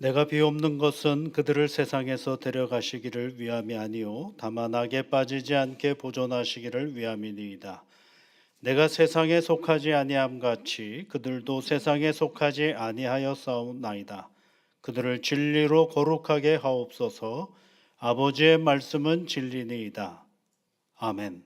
내가 비옵는 것은 그들을 세상에서 데려가시기를 위함이 아니요 다만 악에 빠지지 않게 보존하시기를 위함이니이다. 내가 세상에 속하지 아니함 같이 그들도 세상에 속하지 아니하였사옵나이다. 그들을 진리로 거룩하게 하옵소서. 아버지의 말씀은 진리니이다. 아멘.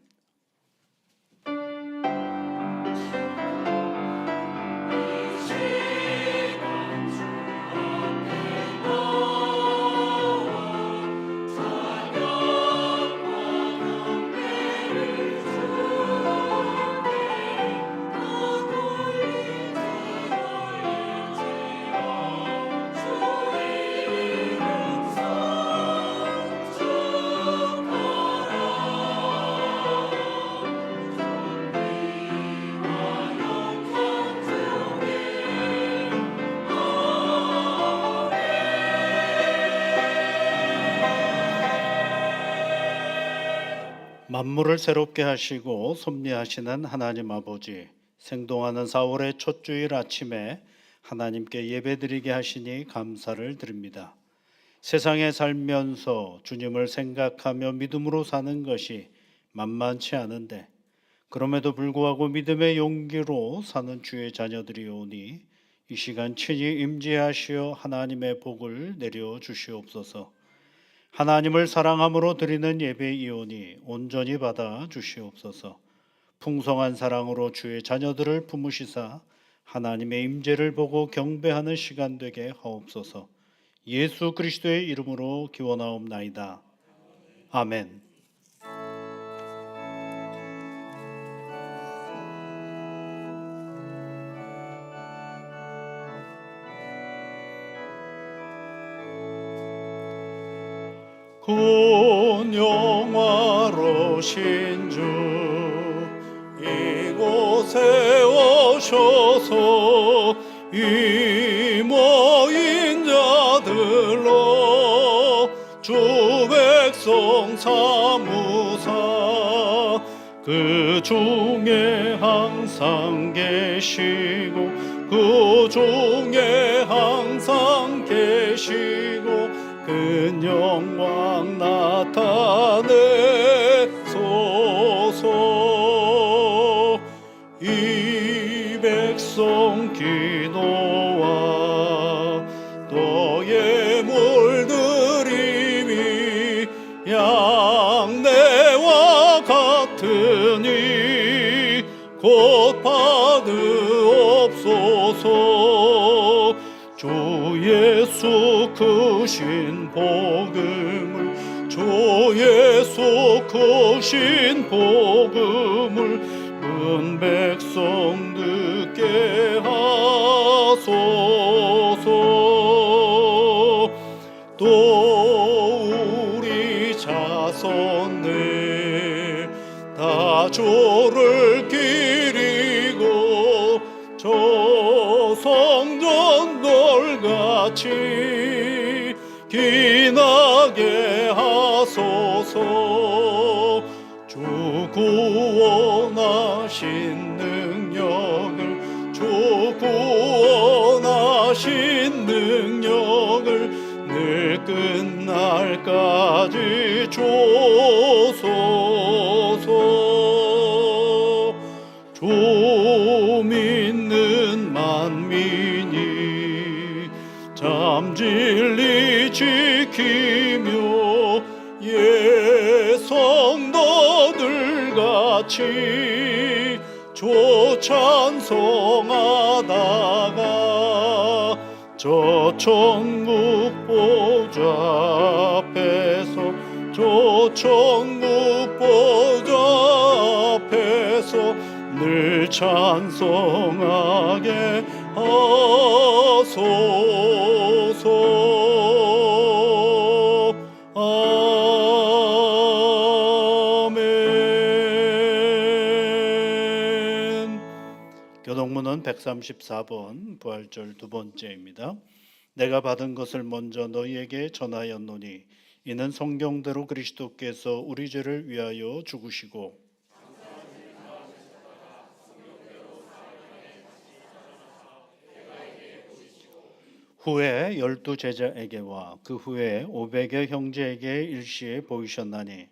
만물을 새롭게 하시고 섭리하시는 하나님 아버지, 생동하는 4월의 첫 주일 아침에 하나님께 예배드리게 하시니 감사를 드립니다. 세상에 살면서 주님을 생각하며 믿음으로 사는 것이 만만치 않은데, 그럼에도 불구하고 믿음의 용기로 사는 주의 자녀들이 오니 이 시간 친히 임재하시어 하나님의 복을 내려 주시옵소서. 하나님을 사랑함으로 드리는 예배이오니 온전히 받아 주시옵소서. 풍성한 사랑으로 주의 자녀들을 품으시사 하나님의 임재를 보고 경배하는 시간 되게 하옵소서. 예수 그리스도의 이름으로 기원하옵나이다. 아멘. 군 영화로신 주 이곳에 오셔서 이 모인 자들로 주 백성 삼으사 그 중에 항상 계시고 그 중에 항상 계시고 그 영광 나타내소서. 이 백성 기도와 너의 물들임이 양내와 같으니 곧 받으옵소서. 주 예수 크신 복음을 주 예수 크신 복음을 은 백성 듣게 하소서. 또 우리 자손들 다 주를 기리고 저 성전 돌같이 기나게 하소서. 주 구원하신 능력을 주 구원하신 능력을 늘 끝날까지 주소서. 주 믿는 만민이 참 진리 지키며 예 성도들 같이 주 찬송하다가 저 천국 보좌 앞에서 저 천국 보좌 앞에서 늘 찬송하게 하소서. 아멘. 교동문은 134번 부활절 두 번째입니다. 내가 받은 것을 먼저 너희에게 전하였노니 이는 성경대로 그리스도께서 우리 죄를 위하여 죽으시고 후에 12 제자에게와 그 후에 500여 형제에게 일시에 보이셨나니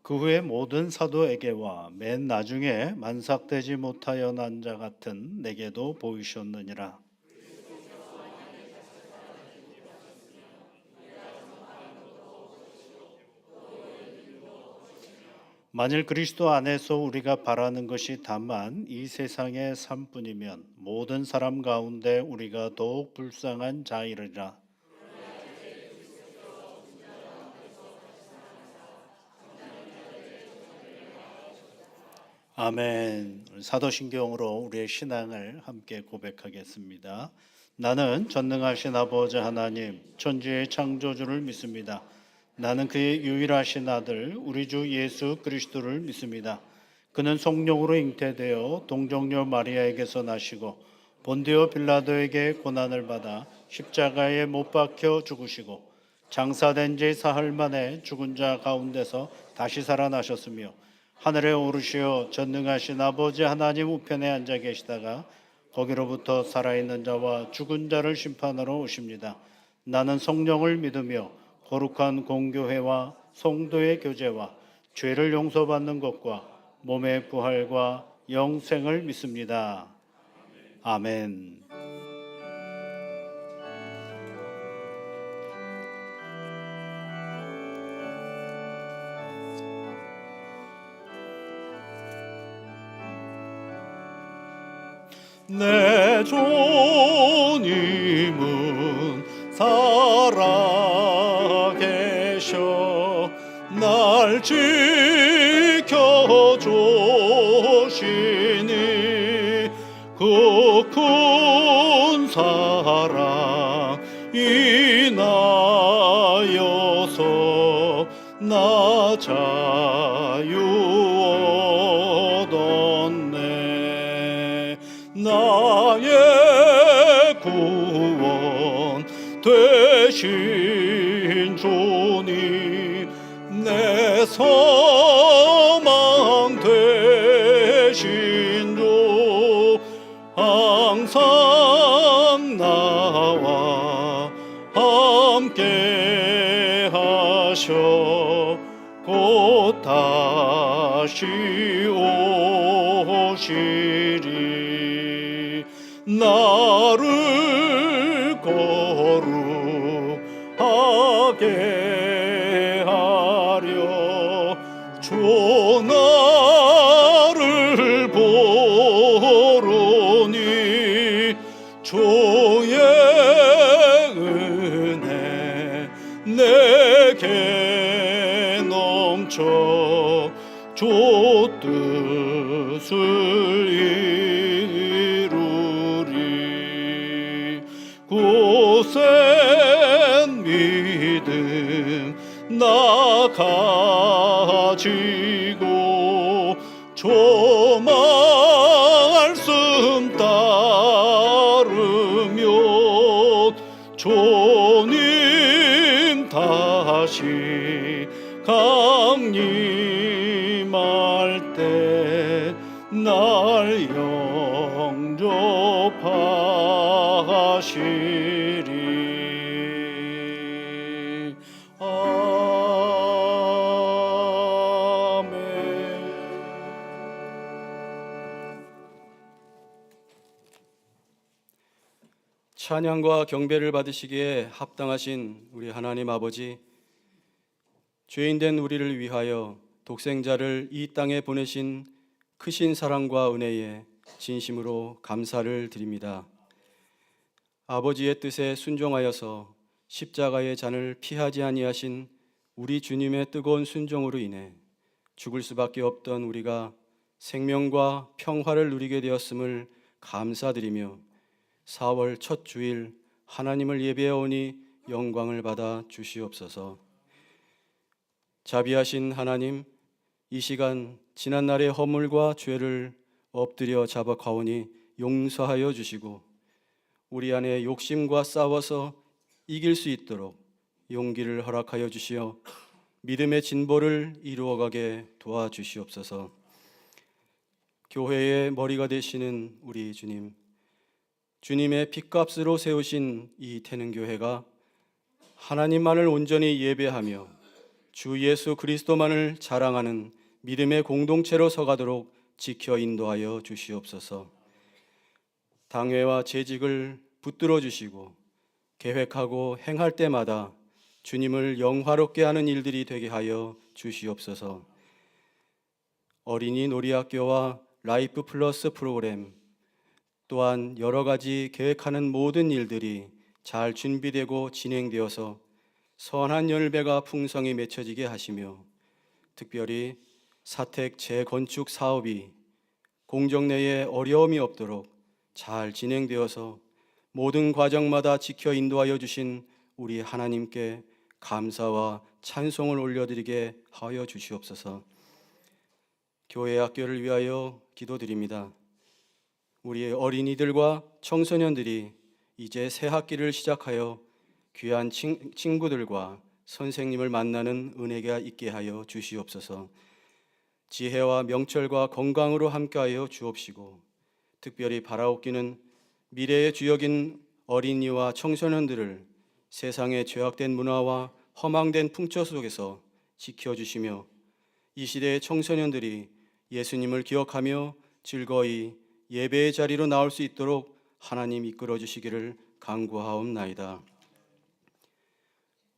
그 후에 모든 사도에게와 맨 나중에 만삭되지 못하여 난 자 같은 내게도 보이셨느니라. 만일 그리스도 안에서 우리가 바라는 것이 다만 이 세상의 삶뿐이면 모든 사람 가운데 우리가 더욱 불쌍한 자이르리라. 아멘. 사도신경으로 우리의 신앙을 함께 고백하겠습니다. 나는 전능하신 아버지 하나님, 천지의 창조주를 믿습니다. 나는 그의 유일하신 아들, 우리 주 예수 그리스도를 믿습니다. 그는 성령으로 잉태되어 동정녀 마리아에게서 나시고 본디오 빌라도에게 고난을 받아 십자가에 못 박혀 죽으시고 장사된 지 사흘 만에 죽은 자 가운데서 다시 살아나셨으며 하늘에 오르시어 전능하신 아버지 하나님 우편에 앉아 계시다가 거기로부터 살아있는 자와 죽은 자를 심판하러 오십니다. 나는 성령을 믿으며 거룩한 공교회와 성도의 교제와 죄를 용서받는 것과 몸의 부활과 영생을 믿습니다. 아멘. 내 주님은 살아계셔 날 지켜주시니 그 큰 사랑 인하여서 나 자유 얻었네. 나의 구원 되신 주님 내 소망 되신 주 항상 나와 함께 하셔 곧 다시 오시리. 나를 거룩하게 하려 주 나를 보르니 주의 은혜 내게 넘쳐 주 뜻을 이루리. 굳센 믿음 나 가지고 주 말씀 따르며 주님 다시 강림할 때 날 영접하시리. 아멘. 찬양과 경배를 받으시기에 합당하신 우리 하나님 아버지, 죄인된 우리를 위하여 독생자를 이 땅에 보내신 크신 사랑과 은혜에 진심으로 감사를 드립니다. 아버지의 뜻에 순종하여서 십자가의 잔을 피하지 아니하신 우리 주님의 뜨거운 순종으로 인해 죽을 수밖에 없던 우리가 생명과 평화를 누리게 되었음을 감사드리며 4월 첫 주일 하나님을 예배하오니 영광을 받아 주시옵소서. 자비하신 하나님, 이 시간 지난날의 허물과 죄를 엎드려 자박하오니 용서하여 주시고 우리 안에 욕심과 싸워서 이길 수 있도록 용기를 허락하여 주시어 믿음의 진보를 이루어가게 도와주시옵소서. 교회의 머리가 되시는 우리 주님, 주님의 핏값으로 세우신 이 태능교회가 하나님만을 온전히 예배하며 주 예수 그리스도만을 자랑하는 믿음의 공동체로 서가도록 지켜 인도하여 주시옵소서. 당회와 재직을 붙들어 주시고 계획하고 행할 때마다 주님을 영화롭게 하는 일들이 되게 하여 주시옵소서. 어린이 놀이학교와 라이프 플러스 프로그램 또한 여러 가지 계획하는 모든 일들이 잘 준비되고 진행되어서 선한 열매가 풍성히 맺혀지게 하시며, 특별히 사택 재건축 사업이 공정 내에 어려움이 없도록 잘 진행되어서 모든 과정마다 지켜 인도하여 주신 우리 하나님께 감사와 찬송을 올려드리게 하여 주시옵소서. 교회 학교를 위하여 기도드립니다. 우리의 어린이들과 청소년들이 이제 새 학기를 시작하여 귀한 친구들과 선생님을 만나는 은혜가 있게 하여 주시옵소서. 지혜와 명철과 건강으로 함께하여 주옵시고, 특별히 바라옵기는 미래의 주역인 어린이와 청소년들을 세상의 죄악된 문화와 허망된 풍토 속에서 지켜주시며, 이 시대의 청소년들이 예수님을 기억하며 즐거이 예배의 자리로 나올 수 있도록 하나님 이끌어 주시기를 간구하옵나이다.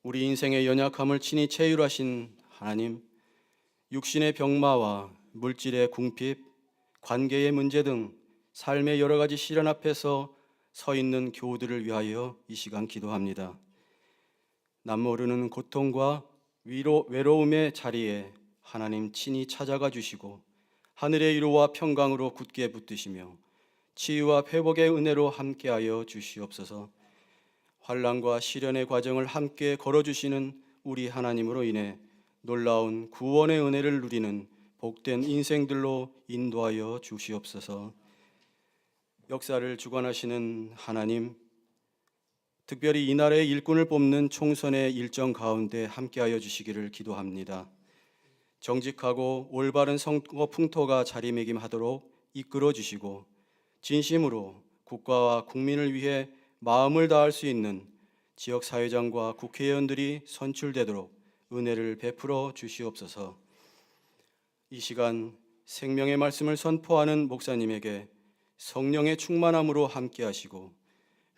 우리 인생의 연약함을 친히 체휼하신 하나님, 육신의 병마와 물질의 궁핍, 관계의 문제 등 삶의 여러 가지 시련 앞에서 서 있는 교우들을 위하여 이 시간 기도합니다. 남모르는 고통과 외로움의 자리에 하나님 친히 찾아가 주시고 하늘의 위로와 평강으로 굳게 붙드시며 치유와 회복의 은혜로 함께하여 주시옵소서. 환난과 시련의 과정을 함께 걸어주시는 우리 하나님으로 인해 놀라운 구원의 은혜를 누리는 복된 인생들로 인도하여 주시옵소서. 역사를 주관하시는 하나님, 특별히 이날의 일꾼을 뽑는 총선의 일정 가운데 함께하여 주시기를 기도합니다. 정직하고 올바른 선거 풍토가 자리매김하도록 이끌어 주시고 진심으로 국가와 국민을 위해 마음을 다할 수 있는 지역사회장과 국회의원들이 선출되도록 은혜를 베풀어 주시옵소서. 이 시간 생명의 말씀을 선포하는 목사님에게 성령의 충만함으로 함께하시고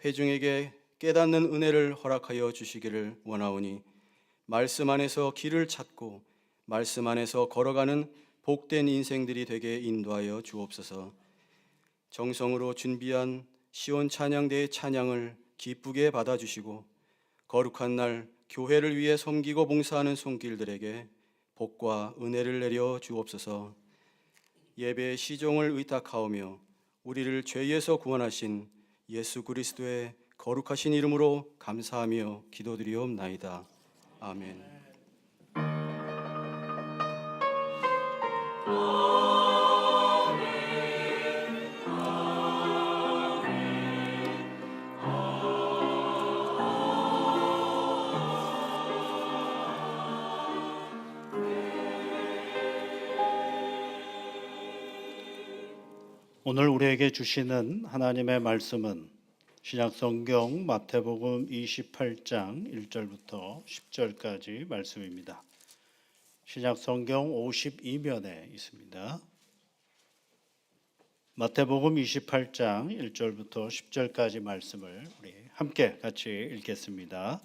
회중에게 깨닫는 은혜를 허락하여 주시기를 원하오니, 말씀 안에서 길을 찾고 말씀 안에서 걸어가는 복된 인생들이 되게 인도하여 주옵소서. 정성으로 준비한 시온 찬양대의 찬양을 기쁘게 받아주시고 거룩한 날 교회를 위해 섬기고 봉사하는 손길들에게 복과 은혜를 내려 주옵소서. 예배의 시종을 의탁하오며 우리를 죄에서 구원하신 예수 그리스도의 거룩하신 이름으로 감사하며 기도드리옵나이다. 아멘. 오늘 우리에게 주시는 하나님의 말씀은 신약성경 마태복음 28장 1절부터 10절까지 말씀입니다. 신약성경 52면에 있습니다. 마태복음 28장 1절부터 10절까지 말씀을 우리 함께 같이 읽겠습니다.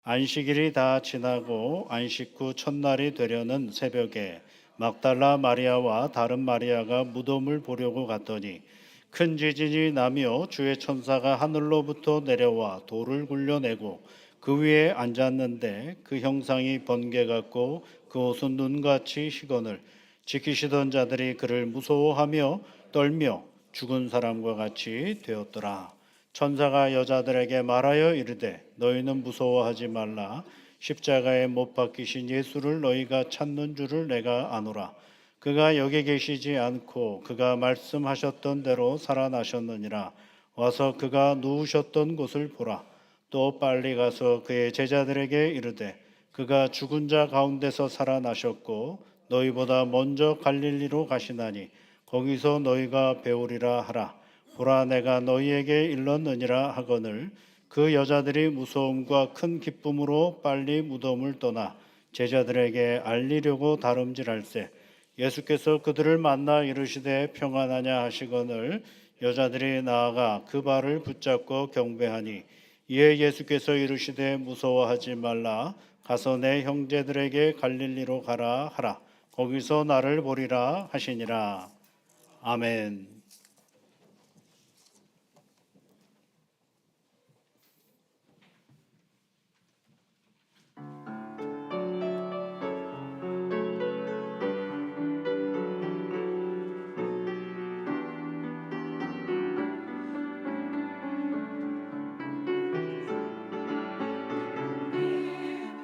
안식일이 다 지나고 안식 후 첫날이 되려는 새벽에 막달라 마리아와 다른 마리아가 무덤을 보려고 갔더니 큰 지진이 나며 주의 천사가 하늘로부터 내려와 돌을 굴려내고 그 위에 앉았는데 그 형상이 번개 같고 그 옷은 눈같이 희건을 지키시던 자들이 그를 무서워하며 떨며 죽은 사람과 같이 되었더라. 천사가 여자들에게 말하여 이르되 너희는 무서워하지 말라. 십자가에 못 박히신 예수를 너희가 찾는 줄을 내가 아노라. 그가 여기 계시지 않고 그가 말씀하셨던 대로 살아나셨느니라. 와서 그가 누우셨던 곳을 보라. 또 빨리 가서 그의 제자들에게 이르되 그가 죽은 자 가운데서 살아나셨고 너희보다 먼저 갈릴리로 가시나니 거기서 너희가 배우리라 하라. 보라 내가 너희에게 일렀느니라 하거늘 그 여자들이 무서움과 큰 기쁨으로 빨리 무덤을 떠나 제자들에게 알리려고 다름질할세 예수께서 그들을 만나 이르시되 평안하냐 하시거늘 여자들이 나아가 그 발을 붙잡고 경배하니 이에 예수께서 이르시되 무서워하지 말라 가서 내 형제들에게 갈릴리로 가라 하라 거기서 나를 보리라 하시니라. 아멘.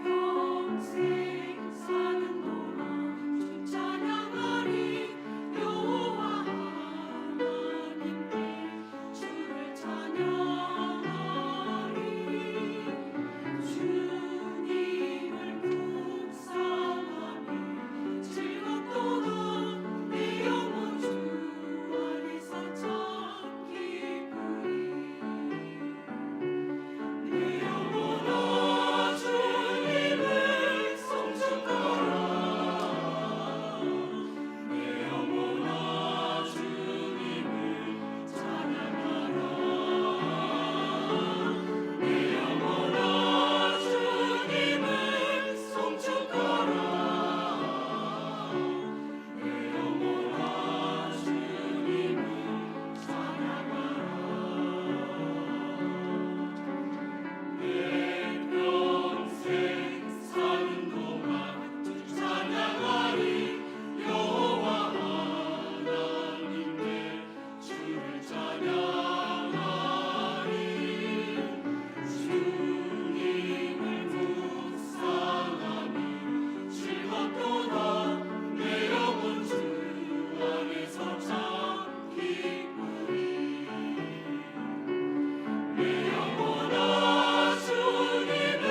평생 사는 동안 주 찬양하리 여호와 하나님께 주를 찬양하리 주님을 묵상하며 즐겁도다 내 영혼 주 안에서 참 기쁘리 내 영혼아 주님을 송축하라 내 영혼아 주님을 찬양하라 내 영혼아 주님을 송축하라 내 영혼아 주님을 찬양하라 평생 사는 동안 주 찬양하리 여호와 하나님께 주를 찬양하리 주님을 묵상하며 즐겁도다 내 영혼 주 안에서 참 기쁘리 내 영혼아 주님을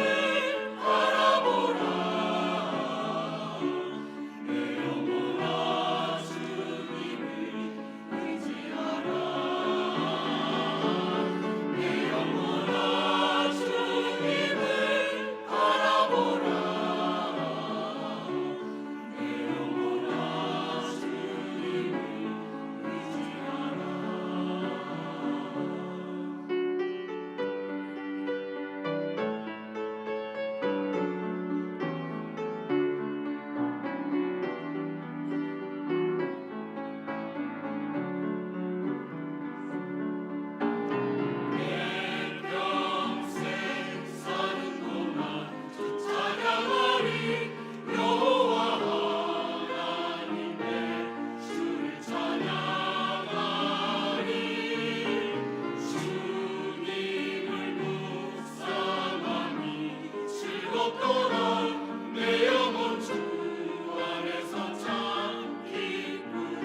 바라보라 내 영혼아 주님을 의지하라 내 영혼아 주님을 바라보라 내 영혼아 주님을 의지하라 평생 사는 동안 주 찬양하리 여호와 하나님께 주를 찬양하리 주님을 묵상하니 즐겁도다 내 영혼 주 안에서 참 기쁘리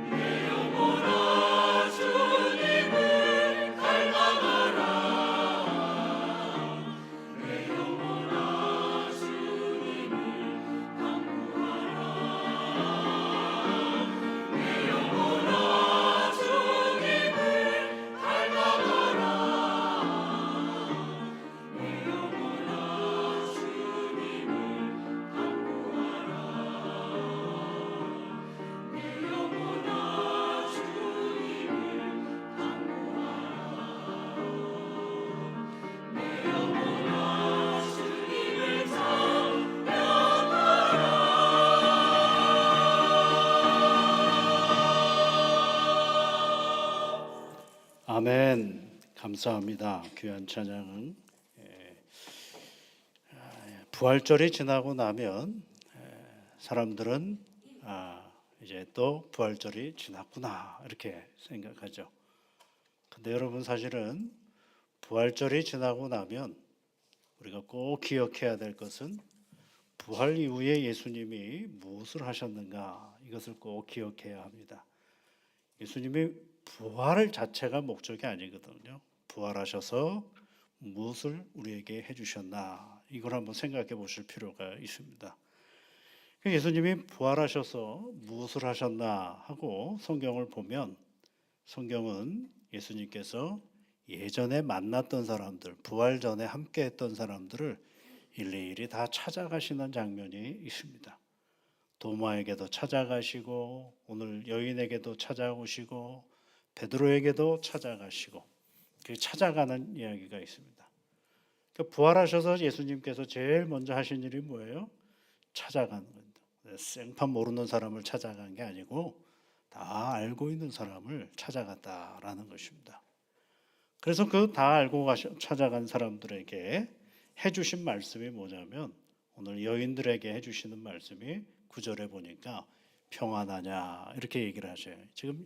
내 영혼아 주님을 갈망하라 내 영혼아 주님을 간구하라 내 영혼아 주님을 갈망하라 내 영혼아 주님을 간구하라 내 영혼아 주님을 간구하라 내 영혼아 주님을 아멘. 감사합니다. 귀한 찬양은 부활절이 지나고 나면 사람들은 이제 또 부활절이 지났구나 이렇게 생각하죠. 근데 여러분 사실은 부활절이 지나고 나면 우리가 꼭 기억해야 될 것은 부활 이후에 예수님이 무엇을 하셨는가 이것을 꼭 기억해야 합니다. 예수님이 부활 자체가 목적이 아니거든요. 부활하셔서 무엇을 우리에게 해주셨나 이걸 한번 생각해 보실 필요가 있습니다. 예수님이 부활하셔서 무엇을 하셨나 하고 성경을 보면 성경은 예수님께서 예전에 만났던 사람들, 부활 전에 함께 했던 사람들을 일일이 다 찾아가시는 장면이 있습니다. 도마에게도 찾아가시고 오늘 여인에게도 찾아오시고 베드로에게도 찾아가시고 그 찾아가는 이야기가 있습니다. 부활하셔서 예수님께서 제일 먼저 하신 일이 뭐예요? 찾아가는 겁니다. 생판 모르는 사람을 찾아간 게 아니고 다 알고 있는 사람을 찾아갔다라는 것입니다. 그래서 그 다 알고 찾아간 사람들에게 해주신 말씀이 뭐냐면 오늘 여인들에게 해주시는 말씀이 9절에 보니까 평안하냐 이렇게 얘기를 하셔요. 지금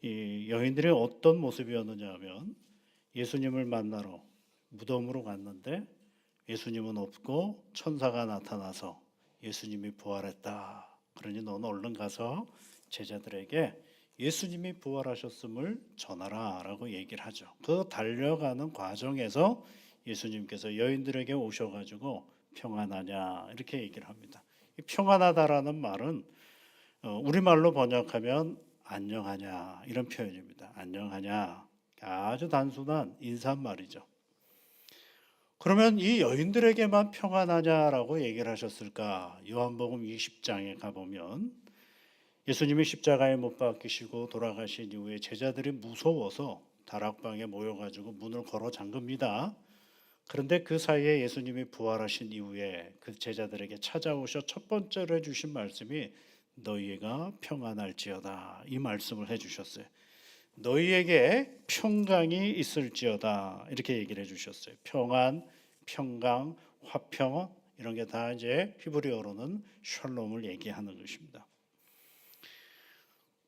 이 여인들이 어떤 모습이었느냐 하면 예수님을 만나러 무덤으로 갔는데 예수님은 없고 천사가 나타나서 예수님이 부활했다. 그러니 너는 얼른 가서 제자들에게 예수님이 부활하셨음을 전하라라고 얘기를 하죠. 그 달려가는 과정에서 예수님께서 여인들에게 오셔가지고 평안하냐 이렇게 얘기를 합니다. 이 평안하다라는 말은 우리말로 번역하면 안녕하냐 이런 표현입니다. 안녕하냐 아주 단순한 인사말이죠. 그러면 이 여인들에게만 평안하냐라고 얘기를 하셨을까? 요한복음 20장에 가보면 예수님이 십자가에 못 박히시고 돌아가신 이후에 제자들이 무서워서 다락방에 모여가지고 문을 걸어 잠깁니다. 그런데 그 사이에 예수님이 부활하신 이후에 그 제자들에게 찾아오셔 첫 번째로 해주신 말씀이 너희가 평안할지어다 이 말씀을 해주셨어요. 너희에게 평강이 있을지어다 이렇게 얘기를 해주셨어요. 평안, 평강, 화평 이런 게 다 이제 히브리어로는 샬롬을 얘기하는 것입니다.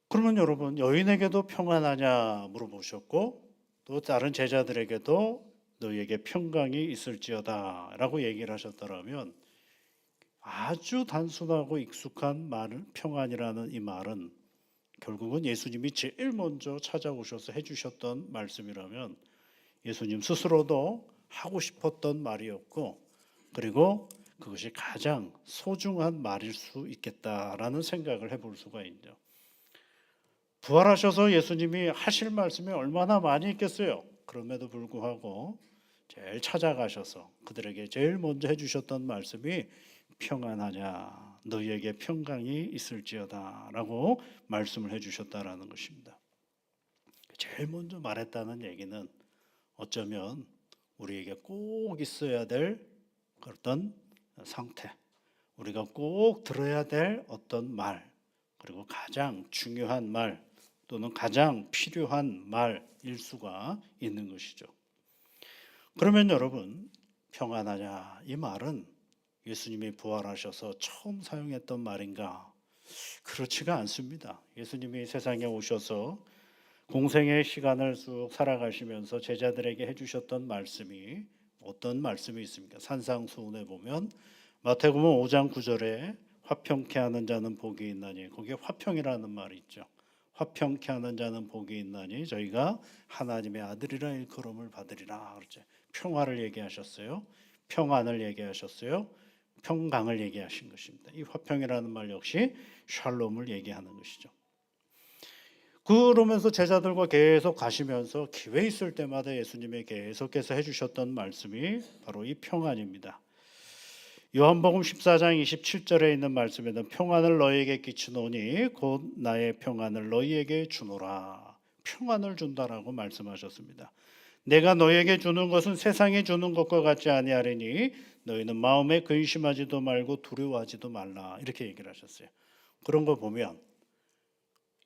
그러면 여러분 여인에게도 평안하냐 물어보셨고 또 다른 제자들에게도 너희에게 평강이 있을지어다라고 얘기를 하셨더라면 아주 단순하고 익숙한 말은 평안이라는 이 말은 결국은 예수님이 제일 먼저 찾아오셔서 해주셨던 말씀이라면 예수님 스스로도 하고 싶었던 말이었고 그리고 그것이 가장 소중한 말일 수 있겠다라는 생각을 해볼 수가 있죠. 부활하셔서 예수님이 하실 말씀이 얼마나 많이 있겠어요. 그럼에도 불구하고 제일 찾아가셔서 그들에게 제일 먼저 해주셨던 말씀이 평안하냐 너희에게 평강이 있을지어다 라고 말씀을 해주셨다라는 것입니다. 제일 먼저 말했다는 얘기는 어쩌면 우리에게 꼭 있어야 될 어떤 상태, 우리가 꼭 들어야 될 어떤 말, 그리고 가장 중요한 말 또는 가장 필요한 말일 수가 있는 것이죠. 그러면 여러분 평안하냐 이 말은 예수님이 부활하셔서 처음 사용했던 말인가? 그렇지가 않습니다. 예수님이 세상에 오셔서 공생의 시간을 쭉 살아가시면서 제자들에게 해주셨던 말씀이 어떤 말씀이 있습니까? 산상수훈에 보면 마태복음 5장 9절에 화평케 하는 자는 복이 있나니 거기에 화평이라는 말이 있죠. 화평케 하는 자는 복이 있나니 저희가 하나님의 아들이라 일컬음을 받으리라. 그렇죠. 평화를 얘기하셨어요. 평안을 얘기하셨어요. 평강을 얘기하신 것입니다. 이 화평이라는 말 역시 샬롬을 얘기하는 것이죠. 그러면서 제자들과 계속 가시면서 기회 있을 때마다 예수님이 계속해서 해주셨던 말씀이 바로 이 평안입니다. 요한복음 14장 27절에 있는 말씀에는 평안을 너희에게 끼치노니 곧 나의 평안을 너희에게 주노라. 평안을 준다라고 말씀하셨습니다. 내가 너희에게 주는 것은 세상이 주는 것과 같지 아니하리니 너희는 마음에 근심하지도 말고 두려워하지도 말라 이렇게 얘기를 하셨어요. 그런 거 보면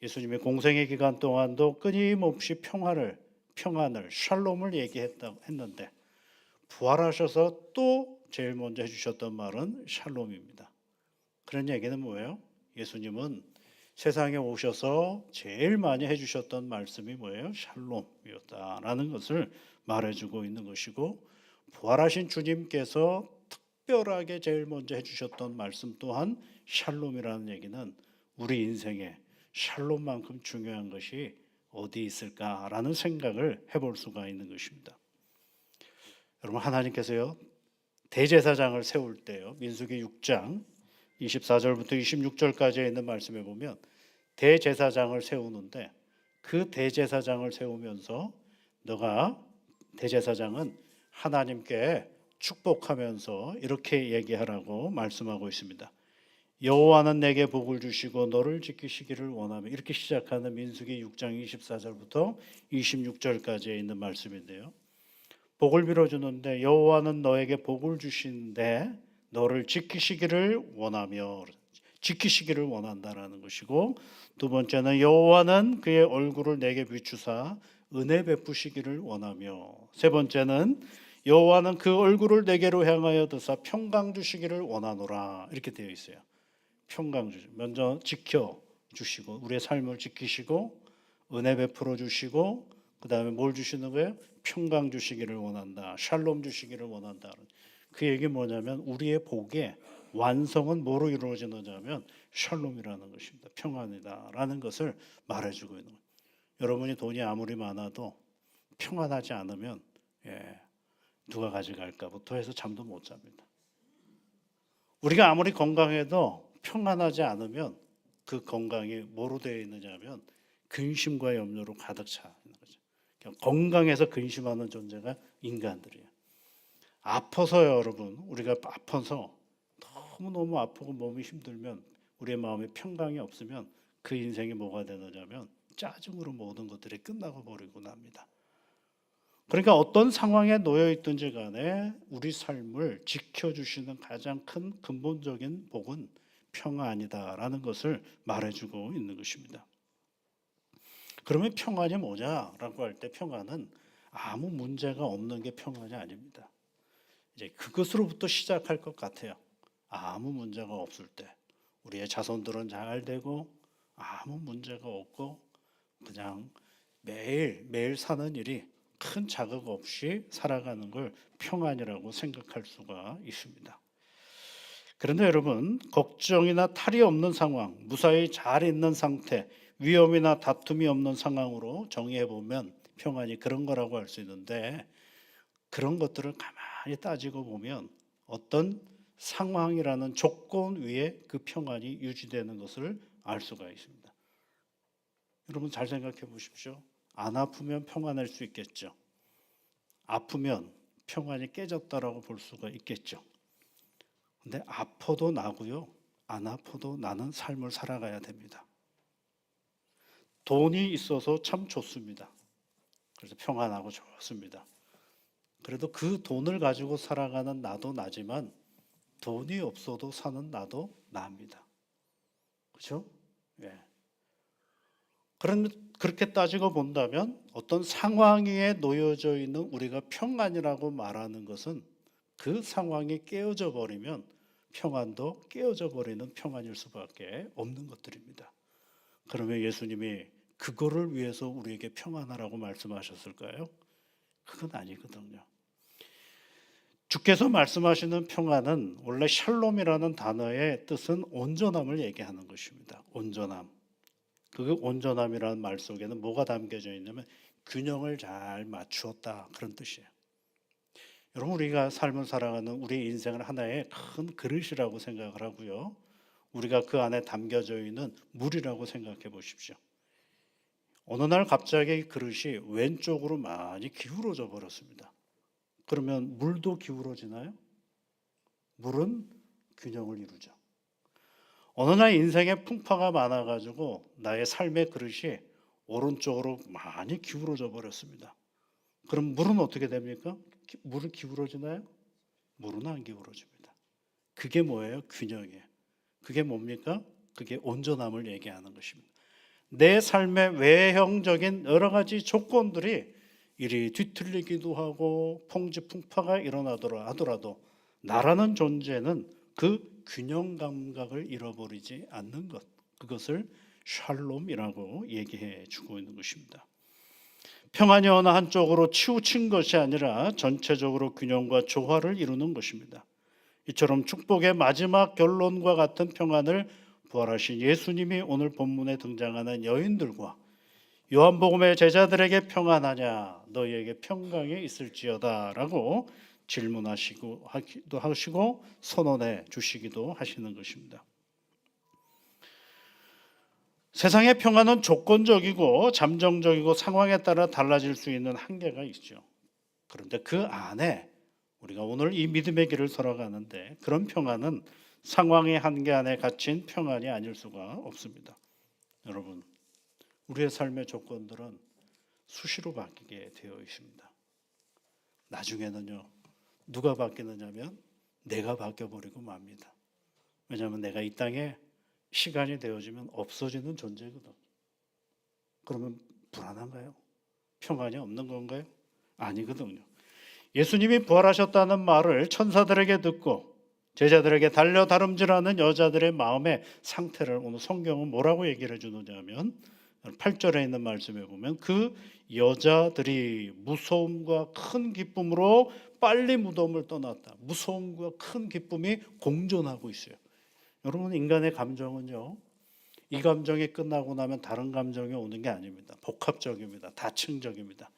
예수님의 공생의 기간 동안도 끊임없이 평안을 샬롬을 얘기했는데 부활하셔서 또 제일 먼저 해주셨던 말은 샬롬입니다. 그런 얘기는 뭐예요? 예수님은 세상에 오셔서 제일 많이 해주셨던 말씀이 뭐예요? 샬롬이었다라는 것을 말해주고 있는 것이고 부활하신 주님께서 특별하게 제일 먼저 해주셨던 말씀 또한 샬롬이라는 얘기는 우리 인생에 샬롬만큼 중요한 것이 어디 있을까라는 생각을 해볼 수가 있는 것입니다. 여러분 하나님께서요 대제사장을 세울 때요 민수기 6장 24절부터 26절까지에 있는 말씀에 보면 대제사장을 세우는데 그 대제사장을 세우면서 너가 대제사장은 하나님께 축복하면서 이렇게 얘기하라고 말씀하고 있습니다. 여호와는 내게 복을 주시고 너를 지키시기를 원하며 이렇게 시작하는 민수기 6장 24절부터 26절까지에 있는 말씀인데요. 복을 빌어주는데 여호와는 너에게 복을 주시는데 너를 지키시기를 원하며 지키시기를 원한다라는 것이고 두 번째는 여호와는 그의 얼굴을 내게 비추사 은혜 베푸시기를 원하며 세 번째는 여호와는 그 얼굴을 내게로 향하여 드사 평강 주시기를 원하노라 이렇게 되어 있어요. 평강 주시 먼저 지켜 주시고 우리의 삶을 지키시고 은혜 베풀어 주시고 그 다음에 뭘 주시는 거예요? 평강 주시기를 원한다. 샬롬 주시기를 원한다. 그 얘기 뭐냐면 우리의 복의 완성은 뭐로 이루어지느냐면 샬롬이라는 것입니다. 평안이다라는 것을 말해주고 있는 거예요. 여러분이 돈이 아무리 많아도 평안하지 않으면 누가 가져갈까부터 해서 잠도 못 잡니다. 우리가 아무리 건강해도 평안하지 않으면 그 건강이 뭐로 되어 있느냐면 근심과 염려로 가득 차 있는 거죠. 건강해서 근심하는 존재가 인간들이에요. 아파서요, 여러분. 우리가 아파서 너무너무 아프고 몸이 힘들면 우리의 마음에 평강이 없으면 그 인생이 뭐가 되느냐면 짜증으로 모든 것들이 끝나고 버리고 납니다. 그러니까 어떤 상황에 놓여 있든지 간에 우리 삶을 지켜주시는 가장 큰 근본적인 복은 평안이다라는 것을 말해주고 있는 것입니다. 그러면 평안이 뭐냐라고 할 때 평안은 아무 문제가 없는 게 평안이 아닙니다. 이제 그것으로부터 시작할 것 같아요. 아무 문제가 없을 때 우리의 자손들은 잘 되고 아무 문제가 없고 그냥 매일 사는 일이 큰 자극 없이 살아가는 걸 평안이라고 생각할 수가 있습니다. 그런데 여러분, 걱정이나 탈이 없는 상황, 무사히 잘 있는 상태, 위험이나 다툼이 없는 상황으로 정의해 보면 평안이 그런 거라고 할 수 있는데 그런 것들을 가만히 따지고 보면 어떤 상황이라는 조건 위에 그 평안이 유지되는 것을 알 수가 있습니다. 여러분 잘 생각해 보십시오. 안 아프면 평안할 수 있겠죠. 아프면 평안이 깨졌다라고 볼 수가 있겠죠. 근데 아파도 나고요. 안 아파도 나는 삶을 살아가야 됩니다. 돈이 있어서 참 좋습니다. 그래서 평안하고 좋습니다. 그래도 그 돈을 가지고 살아가는 나도 나지만 돈이 없어도 사는 나도 납니다. 그렇죠? 예. 그렇게 따지고 본다면 어떤 상황 위에 놓여져 있는 우리가 평안이라고 말하는 것은 그 상황이 깨어져 버리면 평안도 깨어져 버리는 평안일 수밖에 없는 것들입니다. 그러면 예수님이 그거를 위해서 우리에게 평안하라고 말씀하셨을까요? 그건 아니거든요. 주께서 말씀하시는 평안은 원래 샬롬이라는 단어의 뜻은 온전함을 얘기하는 것입니다. 온전함. 그 온전함이라는 말 속에는 뭐가 담겨져 있냐면 균형을 잘 맞추었다 그런 뜻이에요. 여러분 우리가 삶을 살아가는 우리 인생을 하나의 큰 그릇이라고 생각을 하고요. 우리가 그 안에 담겨져 있는 물이라고 생각해 보십시오. 어느 날 갑자기 그릇이 왼쪽으로 많이 기울어져 버렸습니다. 그러면 물도 기울어지나요? 물은 균형을 이루죠. 어느 날 인생에 풍파가 많아가지고 나의 삶의 그릇이 오른쪽으로 많이 기울어져 버렸습니다. 그럼 물은 어떻게 됩니까? 물은 기울어지나요? 물은 안 기울어집니다. 그게 뭐예요? 균형이에요. 그게 뭡니까? 그게 온전함을 얘기하는 것입니다. 내 삶의 외형적인 여러 가지 조건들이 이리 뒤틀리기도 하고 풍지풍파가 일어나더라 하더라도 나라는 존재는 그 균형 감각을 잃어버리지 않는 것, 그것을 샬롬이라고 얘기해 주고 있는 것입니다. 평안이 어느 한쪽으로 치우친 것이 아니라 전체적으로 균형과 조화를 이루는 것입니다. 이처럼 축복의 마지막 결론과 같은 평안을 부활하신 예수님이 오늘 본문에 등장하는 여인들과 요한복음의 제자들에게 평안하냐 너희에게 평강이 있을지어다 라고 질문하시고 하기도 하시고 선언해 주시기도 하시는 것입니다. 세상의 평화는 조건적이고 잠정적이고 상황에 따라 달라질 수 있는 한계가 있죠. 그런데 그 안에 우리가 오늘 이 믿음의 길을 걸어가는데 그런 평화는 상황의 한계 안에 갇힌 평안이 아닐 수가 없습니다. 여러분, 우리의 삶의 조건들은 수시로 바뀌게 되어 있습니다. 나중에는요, 누가 바뀌느냐면 내가 바뀌어버리고 맙니다. 왜냐하면 내가 이 땅에 시간이 되어지면 없어지는 존재거든. 그러면 불안한가요? 평안이 없는 건가요? 아니거든요. 예수님이 부활하셨다는 말을 천사들에게 듣고 제자들에게 달려 다름질하는 여자들의 마음의 상태를 오늘 성경은 뭐라고 얘기를 해주느냐면 8절에 있는 말씀에 보면 그 여자들이 무서움과 큰 기쁨으로 빨리 무덤을 떠났다. 무서움과 큰 기쁨이 공존하고 있어요. 여러분, 인간의 감정은요, 이 감정이 끝나고 나면 다른 감정이 오는 게 아닙니다. 복합적입니다. 다층적입니다.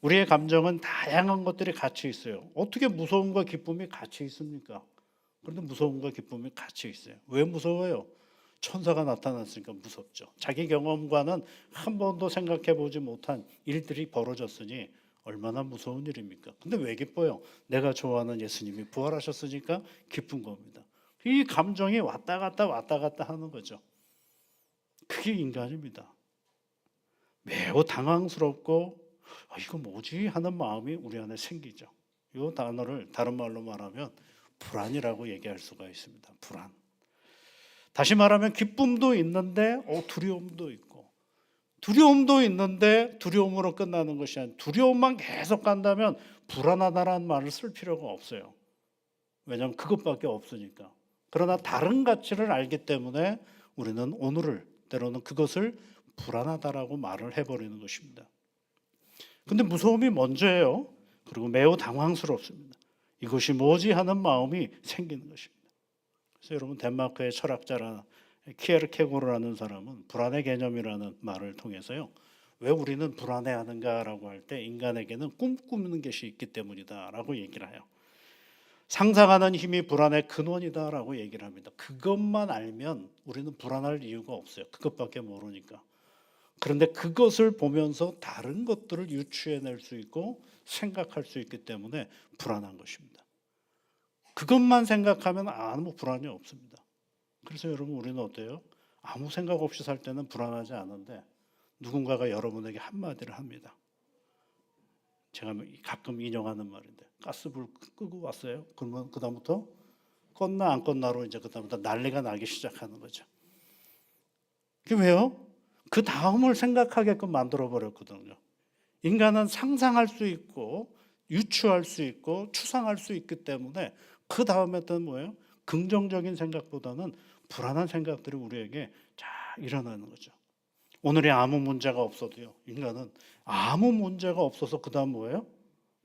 우리의 감정은 다양한 것들이 같이 있어요. 어떻게 무서움과 기쁨이 같이 있습니까? 그런데 무서움과 기쁨이 같이 있어요. 왜 무서워요? 천사가 나타났으니까 무섭죠. 자기 경험과는 한 번도 생각해 보지 못한 일들이 벌어졌으니 얼마나 무서운 일입니까? 근데 왜 기뻐요? 내가 좋아하는 예수님이 부활하셨으니까 기쁜 겁니다. 이 감정이 왔다 갔다 하는 거죠. 그게 인간입니다. 매우 당황스럽고 이거 뭐지 하는 마음이 우리 안에 생기죠. 이 단어를 다른 말로 말하면 불안이라고 얘기할 수가 있습니다. 불안. 다시 말하면 기쁨도 있는데 두려움도 있고, 두려움도 있는데 두려움으로 끝나는 것이 아니라 두려움만 계속 간다면 불안하다라는 말을 쓸 필요가 없어요. 왜냐하면 그것밖에 없으니까. 그러나 다른 가치를 알기 때문에 우리는 오늘을 때로는 그것을 불안하다라고 말을 해버리는 것입니다. 근데 무서움이 먼저예요. 그리고 매우 당황스럽습니다. 이것이 뭐지 하는 마음이 생기는 것입니다. 그래서 여러분, 덴마크의 철학자라 키에르케고르라는 사람은 불안의 개념이라는 말을 통해서요, 왜 우리는 불안해하는가라고 할 때 인간에게는 꿈꾸는 것이 있기 때문이다라고 얘기를 해요. 상상하는 힘이 불안의 근원이다라고 얘기를 합니다. 그것만 알면 우리는 불안할 이유가 없어요. 그것밖에 모르니까. 그런데 그것을 보면서 다른 것들을 유추해낼 수 있고 생각할 수 있기 때문에 불안한 것입니다. 그것만 생각하면 아무 불안이 없습니다. 그래서 여러분, 우리는 어때요? 아무 생각 없이 살 때는 불안하지 않은데 누군가가 여러분에게 한마디를 합니다. 제가 가끔 인용하는 말인데, 가스불 끄고 왔어요. 그러면 그 다음부터 껐나 안 껐나로 이제 그 다음부터 난리가 나기 시작하는 거죠. 그게 왜요? 그 다음을 생각하게끔 만들어 버렸거든요. 인간은 상상할 수 있고 유추할 수 있고 추상할 수 있기 때문에 그 다음에는 뭐예요? 긍정적인 생각보다는 불안한 생각들이 우리에게 잘 일어나는 거죠. 오늘이 아무 문제가 없어도요, 인간은 아무 문제가 없어서 그 다음 뭐예요?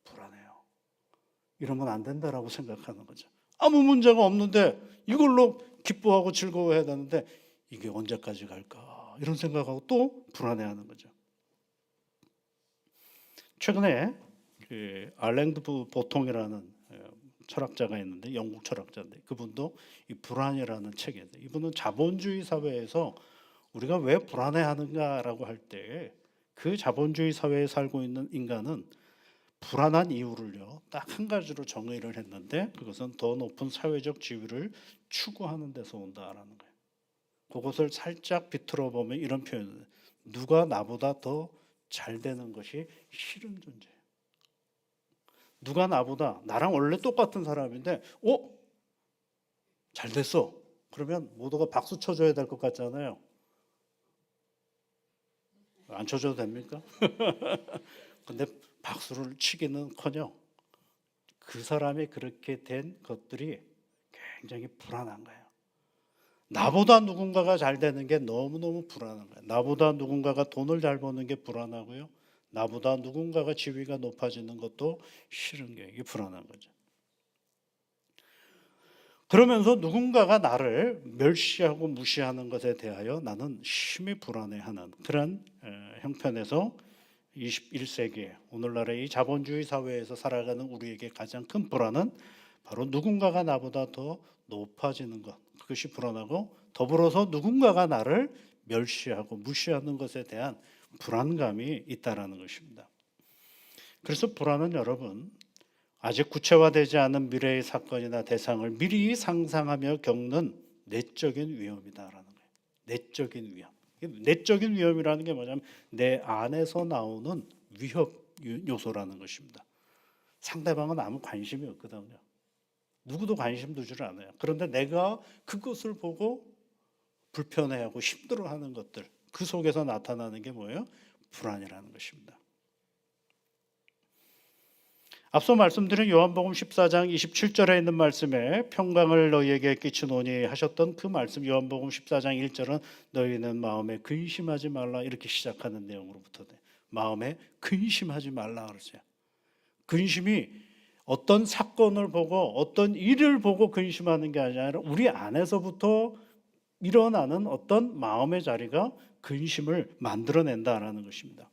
불안해요. 이러면 안 된다라고 생각하는 거죠. 아무 문제가 없는데 이걸로 기뻐하고 즐거워해야 되는데 이게 언제까지 갈까 이런 생각하고 또 불안해하는 거죠. 최근에 알랭드 보통이라는 철학자가 있는데, 영국 철학자인데, 그분도 이 불안이라는 책에, 이분은 자본주의 사회에서 우리가 왜 불안해하는가라고 할 때 그 자본주의 사회에 살고 있는 인간은 불안한 이유를요, 딱 한 가지로 정의를 했는데, 그것은 더 높은 사회적 지위를 추구하는 데서 온다라는 거예요. 그것을 살짝 비틀어 보면 이런 표현을, 누가 나보다 더 잘 되는 것이 싫은 존재예요. 누가 나보다, 나랑 원래 똑같은 사람인데 잘 됐어. 그러면 모두가 박수 쳐줘야 될 것 같잖아요. 안 쳐줘도 됩니까? 근데 박수를 치기는커녕 그 사람이 그렇게 된 것들이 굉장히 불안한 거예요. 나보다 누군가가 잘 되는 게 너무너무 불안한 거예요. 나보다 누군가가 돈을 잘 버는 게 불안하고요, 나보다 누군가가 지위가 높아지는 것도 싫은 게, 이게 불안한 거죠. 그러면서 누군가가 나를 멸시하고 무시하는 것에 대하여 나는 심히 불안해하는 그런 형편에서 21세기에 오늘날의 이 자본주의 사회에서 살아가는 우리에게 가장 큰 불안은 바로 누군가가 나보다 더 높아지는 것, 그것이 불안하고, 더불어서 누군가가 나를 멸시하고 무시하는 것에 대한 불안감이 있다라는 것입니다. 그래서 불안은 여러분, 아직 구체화되지 않은 미래의 사건이나 대상을 미리 상상하며 겪는 내적인 위험이다라는 거예요. 내적인 위험. 내적인 위험이라는 게 뭐냐면 내 안에서 나오는 위협 요소라는 것입니다. 상대방은 아무 관심이 없거든요. 누구도 관심 두지를 않아요. 그런데 내가 그것을 보고 불편해하고 힘들어하는 것들, 그 속에서 나타나는 게 뭐예요? 불안이라는 것입니다. 앞서 말씀드린 요한복음 14장 27절에 있는 말씀에 평강을 너희에게 끼치노니 하셨던 그 말씀, 요한복음 14장 1절은 너희는 마음에 근심하지 말라 이렇게 시작하는 내용으로부터 마음에 근심하지 말라 그러죠. 근심이 어떤 사건을 보고 어떤 일을 보고 근심하는 게 아니라 우리 안에서부터 일어나는 어떤 마음의 자리가 근심을 만들어낸다라는 것입니다.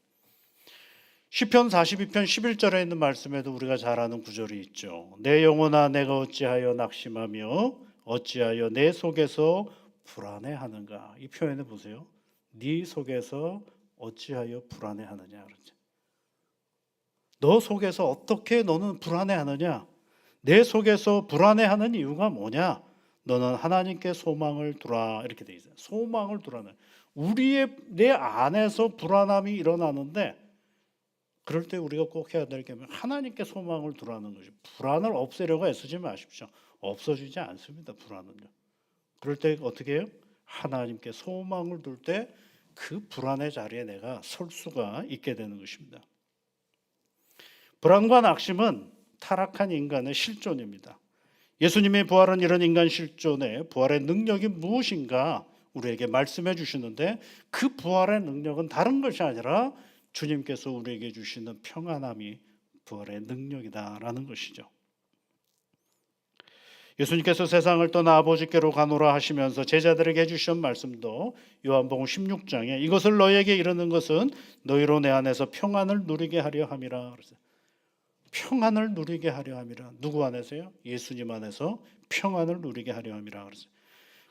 시편 42편 11절에 있는 말씀에도 우리가 잘 아는 구절이 있죠. 내 영혼아 내가 어찌하여 낙심하며 어찌하여 내 속에서 불안해하는가. 이 표현을 보세요. 네 속에서 어찌하여 불안해하느냐 그러죠. 너 속에서 어떻게 너는 불안해하느냐? 내 속에서 불안해하는 이유가 뭐냐? 너는 하나님께 소망을 두라 이렇게 돼 있어요. 소망을 두라는. 우리의 내 안에서 불안함이 일어나는데 그럴 때 우리가 꼭 해야 될 게 하나님께 소망을 두라는 것이. 불안을 없애려고 애쓰지 마십시오. 없어지지 않습니다. 불안은요. 그럴 때 어떻게 해요? 하나님께 소망을 둘 때 그 불안의 자리에 내가 설 수가 있게 되는 것입니다. 불안과 낙심은 타락한 인간의 실존입니다. 예수님의 부활은 이런 인간 실존의 부활의 능력이 무엇인가 우리에게 말씀해 주시는데, 그 부활의 능력은 다른 것이 아니라 주님께서 우리에게 주시는 평안함이 부활의 능력이다라는 것이죠. 예수님께서 세상을 떠나 아버지께로 가노라 하시면서 제자들에게 해주신 말씀도 요한복음 16장에 이것을 너희에게 이르는 것은 너희로 내 안에서 평안을 누리게 하려 함이라. 평안을 누리게 하려 함이라. 누구 안에서요? 예수님 안에서 평안을 누리게 하려 함이라.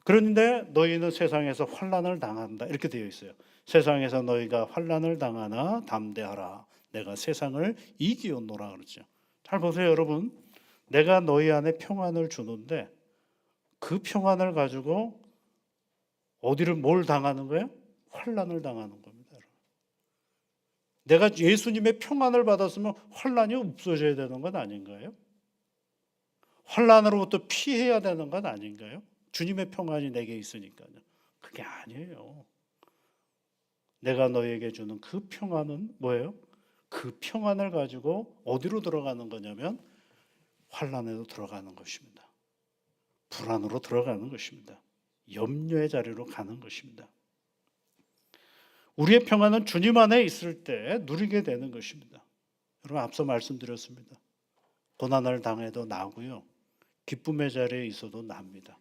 그런데 너희는 세상에서 환난을 당한다 이렇게 되어 있어요. 세상에서 너희가 환난을 당하나 담대하라. 내가 세상을 이기었노라 그러죠. 잘 보세요, 여러분. 내가 너희 안에 평안을 주는데 그 평안을 가지고 어디를 뭘 당하는 거예요? 환난을 당하는 겁니다. 내가 예수님의 평안을 받았으면 환난이 없어져야 되는 것 아닌가요? 환난으로부터 피해야 되는 것 아닌가요? 주님의 평안이 내게 있으니까요. 그게 아니에요. 내가 너에게 주는 그 평안은 뭐예요? 그 평안을 가지고 어디로 들어가는 거냐면 환난에도 들어가는 것입니다. 불안으로 들어가는 것입니다. 염려의 자리로 가는 것입니다. 우리의 평안은 주님 안에 있을 때 누리게 되는 것입니다. 여러분 앞서 말씀드렸습니다. 고난을 당해도 나고요. 기쁨의 자리에 있어도 납니다.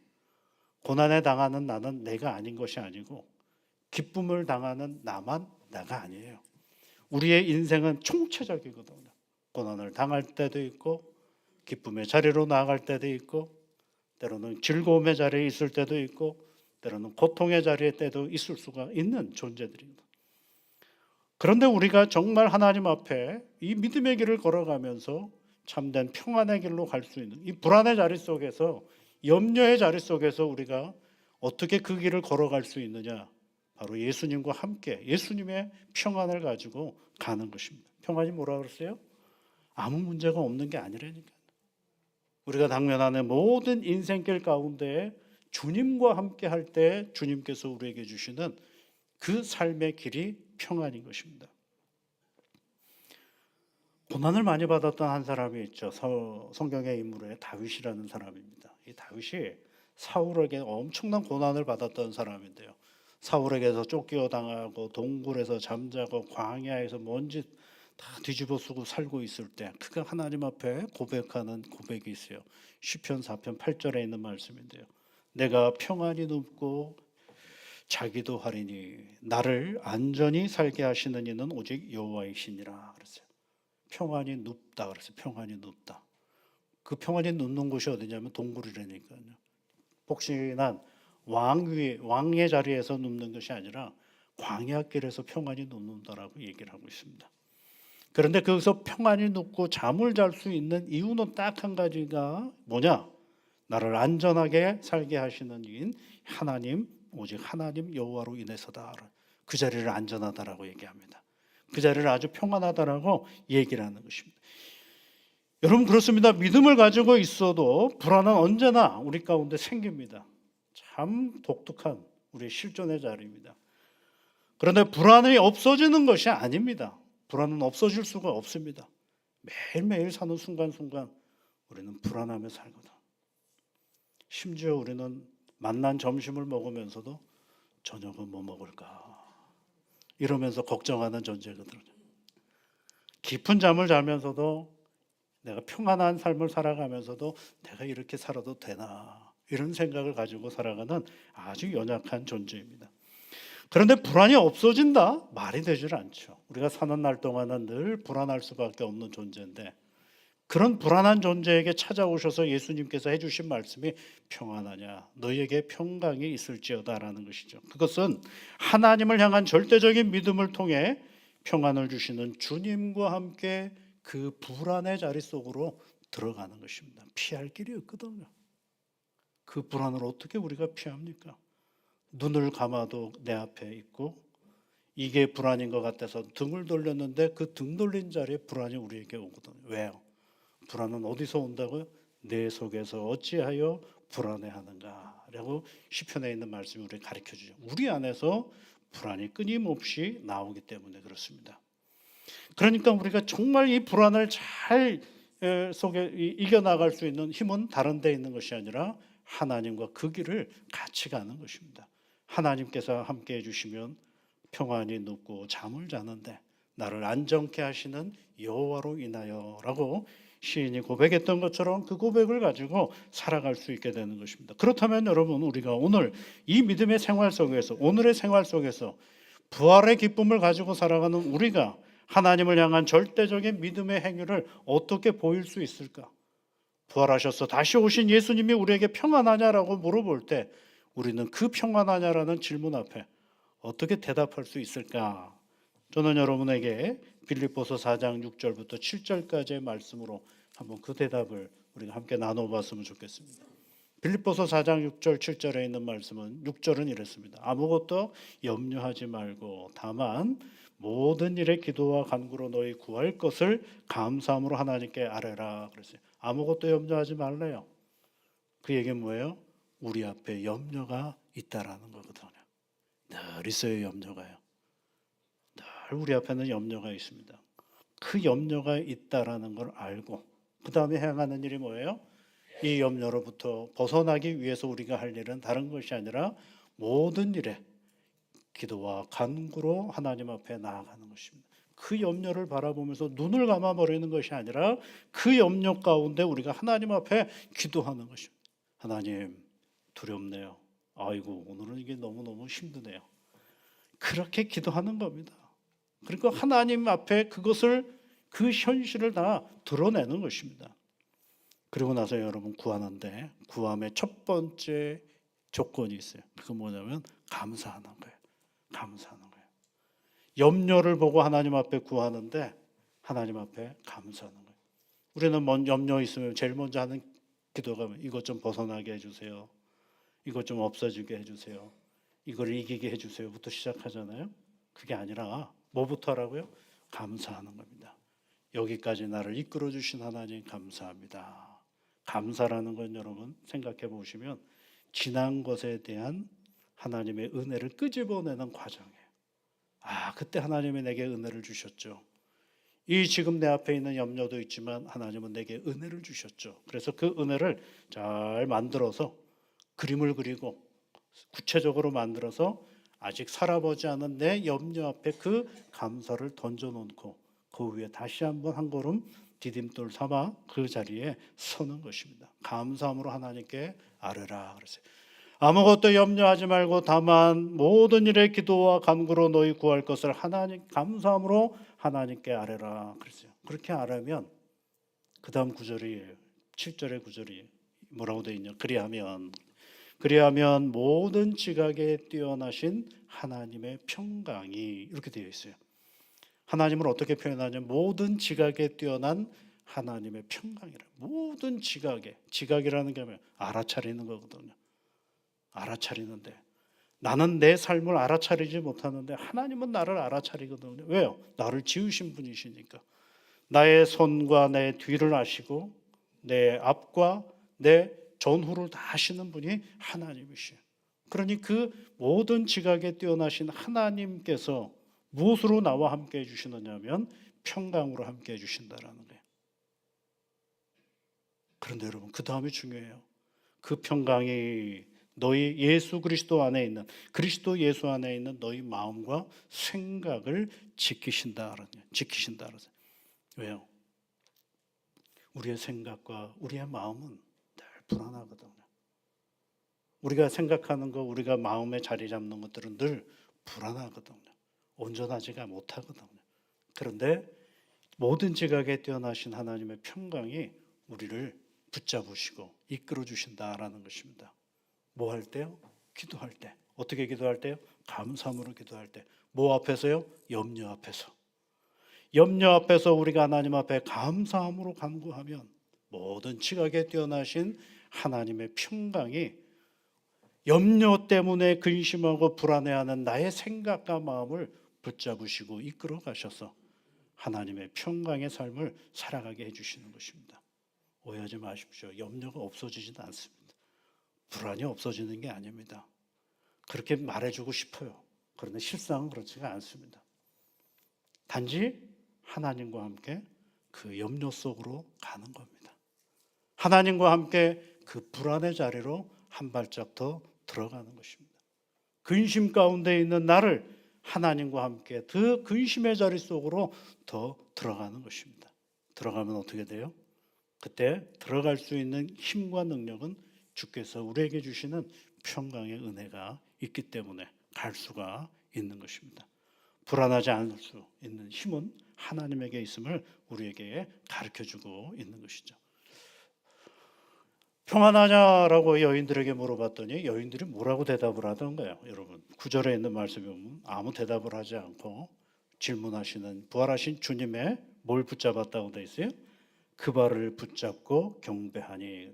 고난에 당하는 나는 내가 아닌 것이 아니고 기쁨을 당하는 나만 나가 아니에요. 우리의 인생은 총체적이거든요. 고난을 당할 때도 있고 기쁨의 자리로 나아갈 때도 있고 때로는 즐거움의 자리에 있을 때도 있고 때로는 고통의 자리에 때도 있을 수가 있는 존재들입니다. 그런데 우리가 정말 하나님 앞에 이 믿음의 길을 걸어가면서 참된 평안의 길로 갈 수 있는 이 불안의 자리 속에서 염려의 자리 속에서 우리가 어떻게 그 길을 걸어갈 수 있느냐? 바로 예수님과 함께 예수님의 평안을 가지고 가는 것입니다. 평안이 뭐라 그랬어요? 아무 문제가 없는 게 아니라니까요. 우리가 당면하는 모든 인생길 가운데 주님과 함께 할 때 주님께서 우리에게 주시는 그 삶의 길이 평안인 것입니다. 고난을 많이 받았던 한 사람이 있죠. 성경의 인물의 다윗이라는 사람입니다. 이 다윗이 사울에게 엄청난 고난을 받았던 사람인데요. 사울에게서 쫓겨당하고 동굴에서 잠자고 광야에서 먼지 다 뒤집어 쓰고 살고 있을 때 그가 하나님 앞에 고백하는 고백이 있어요. 시편 4편 8절에 있는 말씀인데요. 내가 평안이 눕고 자기도 하리니 나를 안전히 살게 하시는 이는 오직 여호와이시니라 그랬어요. 평안이 눕다 그랬어요. 평안이 눕다. 그 평안이 눕는 곳이 어디냐면 동굴이라니까요. 복신한 왕의 자리에서 눕는 것이 아니라 광야길에서 평안이 눕는다라고 얘기를 하고 있습니다. 그런데 거기서 평안이 눕고 잠을 잘 수 있는 이유는 딱 한 가지가 뭐냐? 나를 안전하게 살게 하시는 이인 하나님, 오직 하나님 여호와로 인해서다. 그 자리를 안전하다라고 얘기합니다. 그 자리를 아주 평안하다라고 얘기를 하는 것입니다. 여러분 그렇습니다. 믿음을 가지고 있어도 불안은 언제나 우리 가운데 생깁니다. 참 독특한 우리의 실존의 자리입니다. 그런데 불안이 없어지는 것이 아닙니다. 불안은 없어질 수가 없습니다. 매일매일 사는 순간순간 우리는 불안하며 살거든. 심지어 우리는 만난 점심을 먹으면서도 저녁은 뭐 먹을까 이러면서 걱정하는 존재거든요. 깊은 잠을 자면서도 내가 평안한 삶을 살아가면서도 내가 이렇게 살아도 되나 이런 생각을 가지고 살아가는 아주 연약한 존재입니다. 그런데 불안이 없어진다? 말이 되질 않죠. 우리가 사는 날 동안은 늘 불안할 수밖에 없는 존재인데 그런 불안한 존재에게 찾아오셔서 예수님께서 해주신 말씀이 평안하냐 너희에게 평강이 있을지어다라는 것이죠. 그것은 하나님을 향한 절대적인 믿음을 통해 평안을 주시는 주님과 함께 그 불안의 자리 속으로 들어가는 것입니다. 피할 길이 없거든요. 그 불안을 어떻게 우리가 피합니까? 눈을 감아도 내 앞에 있고 이게 불안인 것 같아서 등을 돌렸는데 그 등 돌린 자리에 불안이 우리에게 오거든요. 왜요? 불안은 어디서 온다고요? 내 속에서 어찌하여 불안해하는가 라고 시편에 있는 말씀이 우리를 가르쳐주죠. 우리 안에서 불안이 끊임없이 나오기 때문에 그렇습니다. 그러니까 우리가 정말 이 불안을 잘 속에 이겨나갈 수 있는 힘은 다른 데 있는 것이 아니라 하나님과 그 길을 같이 가는 것입니다. 하나님께서 함께 해주시면 평안이 눕고 잠을 자는데 나를 안정케 하시는 여호와로 인하여라고 시인이 고백했던 것처럼 그 고백을 가지고 살아갈 수 있게 되는 것입니다. 그렇다면 여러분 우리가 오늘 이 믿음의 생활 속에서 오늘의 생활 속에서 부활의 기쁨을 가지고 살아가는 우리가 하나님을 향한 절대적인 믿음의 행위를 어떻게 보일 수 있을까? 부활하셔서 다시 오신 예수님이 우리에게 평안하냐라고 물어볼 때 우리는 그 평안하냐라는 질문 앞에 어떻게 대답할 수 있을까? 저는 여러분에게 빌립보서 4장 6절부터 7절까지의 말씀으로 한번 그 대답을 우리가 함께 나눠봤으면 좋겠습니다. 빌립보서 4장 6절 7절에 있는 말씀은 6절은 이랬습니다. 아무것도 염려하지 말고 다만 모든 일에 기도와 간구로 너희 구할 것을 감사함으로 하나님께 아뢰라 그랬어요. 아무것도 염려하지 말래요. 그 얘기는 뭐예요? 우리 앞에 염려가 있다라는 거거든요. 늘 있어요. 염려가요. 늘 우리 앞에는 염려가 있습니다. 그 염려가 있다라는 걸 알고 그 다음에 행하는 일이 뭐예요? 이 염려로부터 벗어나기 위해서 우리가 할 일은 다른 것이 아니라 모든 일에 기도와 간구로 하나님 앞에 나아가는 것입니다. 그 염려를 바라보면서 눈을 감아버리는 것이 아니라 그 염려 가운데 우리가 하나님 앞에 기도하는 것입니다. 하나님 두렵네요. 아이고 오늘은 이게 너무너무 힘드네요. 그렇게 기도하는 겁니다. 그러니까 하나님 앞에 그것을 그 현실을 다 드러내는 것입니다. 그리고 나서 여러분 구하는데 구함의 첫 번째 조건이 있어요. 그건 뭐냐면 감사하는 거예요. 감사하는 거예요. 염려를 보고 하나님 앞에 구하는데 하나님 앞에 감사하는 거예요. 우리는 염려 있으면 제일 먼저 하는 기도가 이것 좀 벗어나게 해주세요. 이것 좀 없어지게 해주세요. 이걸 이기게 해주세요부터 시작하잖아요. 그게 아니라 뭐부터 하라고요? 감사하는 겁니다. 여기까지 나를 이끌어 주신 하나님 감사합니다. 감사라는 건 여러분 생각해 보시면 지난 것에 대한 하나님의 은혜를 끄집어내는 과정이에요. 아, 그때 하나님이 내게 은혜를 주셨죠. 이 지금 내 앞에 있는 염려도 있지만 하나님은 내게 은혜를 주셨죠. 그래서 그 은혜를 잘 만들어서 그림을 그리고 구체적으로 만들어서 아직 살아보지 않은 내 염려 앞에 그 감사를 던져놓고 그 위에 다시 한번 한 걸음 디딤돌 삼아 그 자리에 서는 것입니다. 감사함으로 하나님께 아뢰라 그랬어요. 아무것도 염려하지 말고 다만 모든 일에 기도와 간구로 너희 구할 것을 하나님 감사함으로 하나님께 아뢰라 그랬어요. 그렇게 아뢰면 그 다음 구절이에요. 7절의 구절이 뭐라고 되어 있냐? 그리하면 모든 지각에 뛰어나신 하나님의 평강이 이렇게 되어 있어요. 하나님을 어떻게 표현하냐면 모든 지각에 뛰어난 하나님의 평강이라. 모든 지각이라는 게 뭐예요? 알아차리는 거거든요. 알아차리는데 나는 내 삶을 알아차리지 못하는데 하나님은 나를 알아차리거든요. 왜요? 나를 지으신 분이시니까. 나의 손과 내 뒤를 아시고 내 앞과 내 전후를 다 아시는 분이 하나님이시에요. 그러니 그 모든 지각에 뛰어나신 하나님께서 무엇으로 나와 함께 해주시느냐 하면 평강으로 함께 해주신다라는 거예요. 그런데 여러분 그 다음이 중요해요. 그 평강이 너희 예수 그리스도 안에 있는 그리스도 예수 안에 있는 너희 마음과 생각을 지키신다라는 왜요? 우리의 생각과 우리의 마음은 늘 불안하거든요. 우리가 생각하는 거, 우리가 마음에 자리 잡는 것들은 늘 불안하거든요. 온전하지가 못하거든요. 그런데 모든 지각에 뛰어나신 하나님의 평강이 우리를 붙잡으시고 이끌어 주신다라는 것입니다. 뭐 할 때요? 기도할 때. 어떻게 기도할 때요? 감사함으로 기도할 때. 뭐 앞에서요? 염려 앞에서. 염려 앞에서 우리가 하나님 앞에 감사함으로 간구하면 모든 지각에 뛰어나신 하나님의 평강이 염려 때문에 근심하고 불안해하는 나의 생각과 마음을 붙잡으시고 이끌어 가셔서 하나님의 평강의 삶을 살아가게 해주시는 것입니다. 오해하지 마십시오. 염려가 없어지지는 않습니다. 불안이 없어지는 게 아닙니다. 그렇게 말해주고 싶어요. 그런데 실상은 그렇지가 않습니다. 단지 하나님과 함께 그 염려 속으로 가는 겁니다. 하나님과 함께 그 불안의 자리로 한 발짝 더 들어가는 것입니다. 근심 가운데 있는 나를 하나님과 함께 그 근심의 자리 속으로 더 들어가는 것입니다. 들어가면 어떻게 돼요? 그때 들어갈 수 있는 힘과 능력은 주께서 우리에게 주시는 평강의 은혜가 있기 때문에 갈 수가 있는 것입니다. 불안하지 않을 수 있는 힘은 하나님에게 있음을 우리에게 가르쳐주고 있는 것이죠. 평안하냐라고 여인들에게 물어봤더니 여인들이 뭐라고 대답을 하던가요? 여러분 9절에 있는 말씀에 보면 아무 대답을 하지 않고 질문하시는 부활하신 주님의 뭘 붙잡았다고 되어 있어요? 그 발을 붙잡고 경배하니.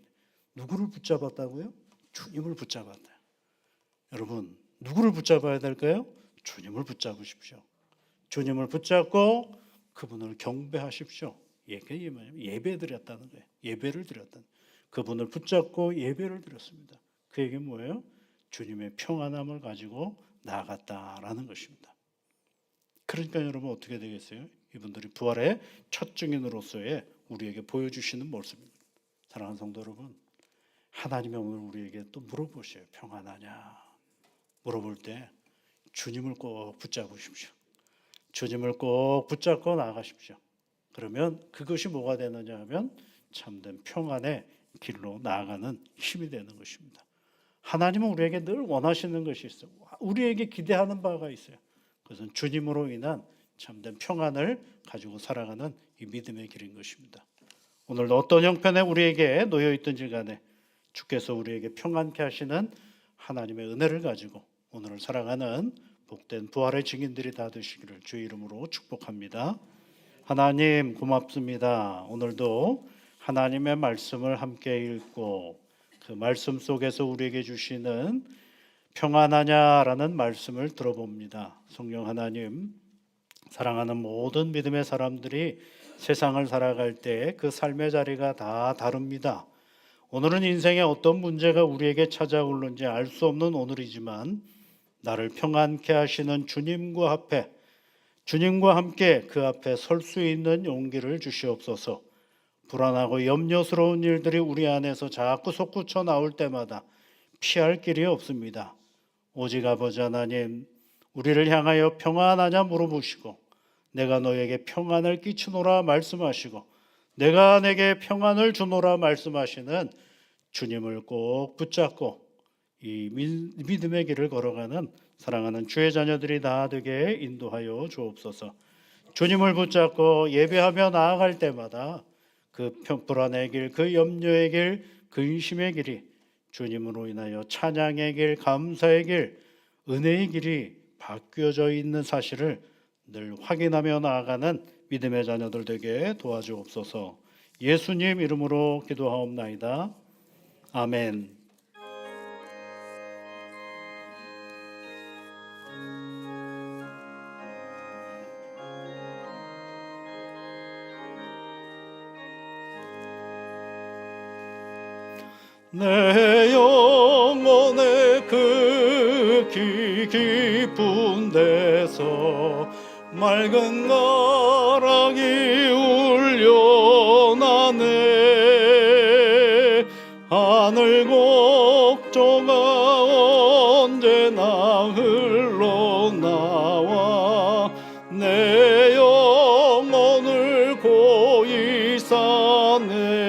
누구를 붙잡았다고요? 주님을 붙잡았다. 여러분 누구를 붙잡아야 될까요? 주님을 붙잡으십시오. 주님을 붙잡고 그분을 경배하십시오. 예배 드렸다는 거예요. 예배를 드렸다는 거예요. 그분을 붙잡고 예배를 드렸습니다. 그 얘기는 뭐예요? 주님의 평안함을 가지고 나아갔다라는 것입니다. 그러니까 여러분 어떻게 되겠어요? 이분들이 부활의 첫 증인으로서의 우리에게 보여주시는 모습입니다. 사랑하는 성도 여러분, 하나님이 오늘 우리에게 또 물어보셔요. 평안하냐? 물어볼 때 주님을 꼭 붙잡으십시오. 주님을 꼭 붙잡고 나아가십시오. 그러면 그것이 뭐가 되느냐 하면 참된 평안의 길로 나아가는 힘이 되는 것입니다. 하나님은 우리에게 늘 원하시는 것이 있어요. 우리에게 기대하는 바가 있어요. 그것은 주님으로 인한 참된 평안을 가지고 살아가는 이 믿음의 길인 것입니다. 오늘도 어떤 형편에 우리에게 놓여 있든지 간에 주께서 우리에게 평안케 하시는 하나님의 은혜를 가지고 오늘을 살아가는 복된 부활의 증인들이 다 되시기를 주의 이름으로 축복합니다. 하나님 고맙습니다. 오늘도 하나님의 말씀을 함께 읽고 그 말씀 속에서 우리에게 주시는 평안하냐라는 말씀을 들어봅니다. 성령 하나님, 사랑하는 모든 믿음의 사람들이 세상을 살아갈 때 그 삶의 자리가 다 다릅니다. 오늘은 인생에 어떤 문제가 우리에게 찾아올는지 알 수 없는 오늘이지만 나를 평안케 하시는 주님과 함께 그 앞에 설 수 있는 용기를 주시옵소서. 불안하고 염려스러운 일들이 우리 안에서 자꾸 솟구쳐 나올 때마다 피할 길이 없습니다. 오직 아버지 하나님, 우리를 향하여 평안하냐 물어보시고 내가 너에게 평안을 끼치노라 말씀하시고 내가 내게 평안을 주노라 말씀하시는 주님을 꼭 붙잡고 이 믿음의 길을 걸어가는 사랑하는 주의 자녀들이 다 되게 인도하여 주옵소서. 주님을 붙잡고 예배하며 나아갈 때마다 그 불안의 길, 그 염려의 길, 근심의 길이 주님으로 인하여 찬양의 길, 감사의 길, 은혜의 길이 바뀌어져 있는 사실을 늘 확인하며 나아가는 믿음의 자녀들 되게 도와주옵소서. 예수님 이름으로 기도하옵나이다. 아멘. 내 영혼의 그 깊은 데서 맑은 가락이 울려나네. 하늘 곡조가 언제나 흘러나와 내 영혼을 고이 사네.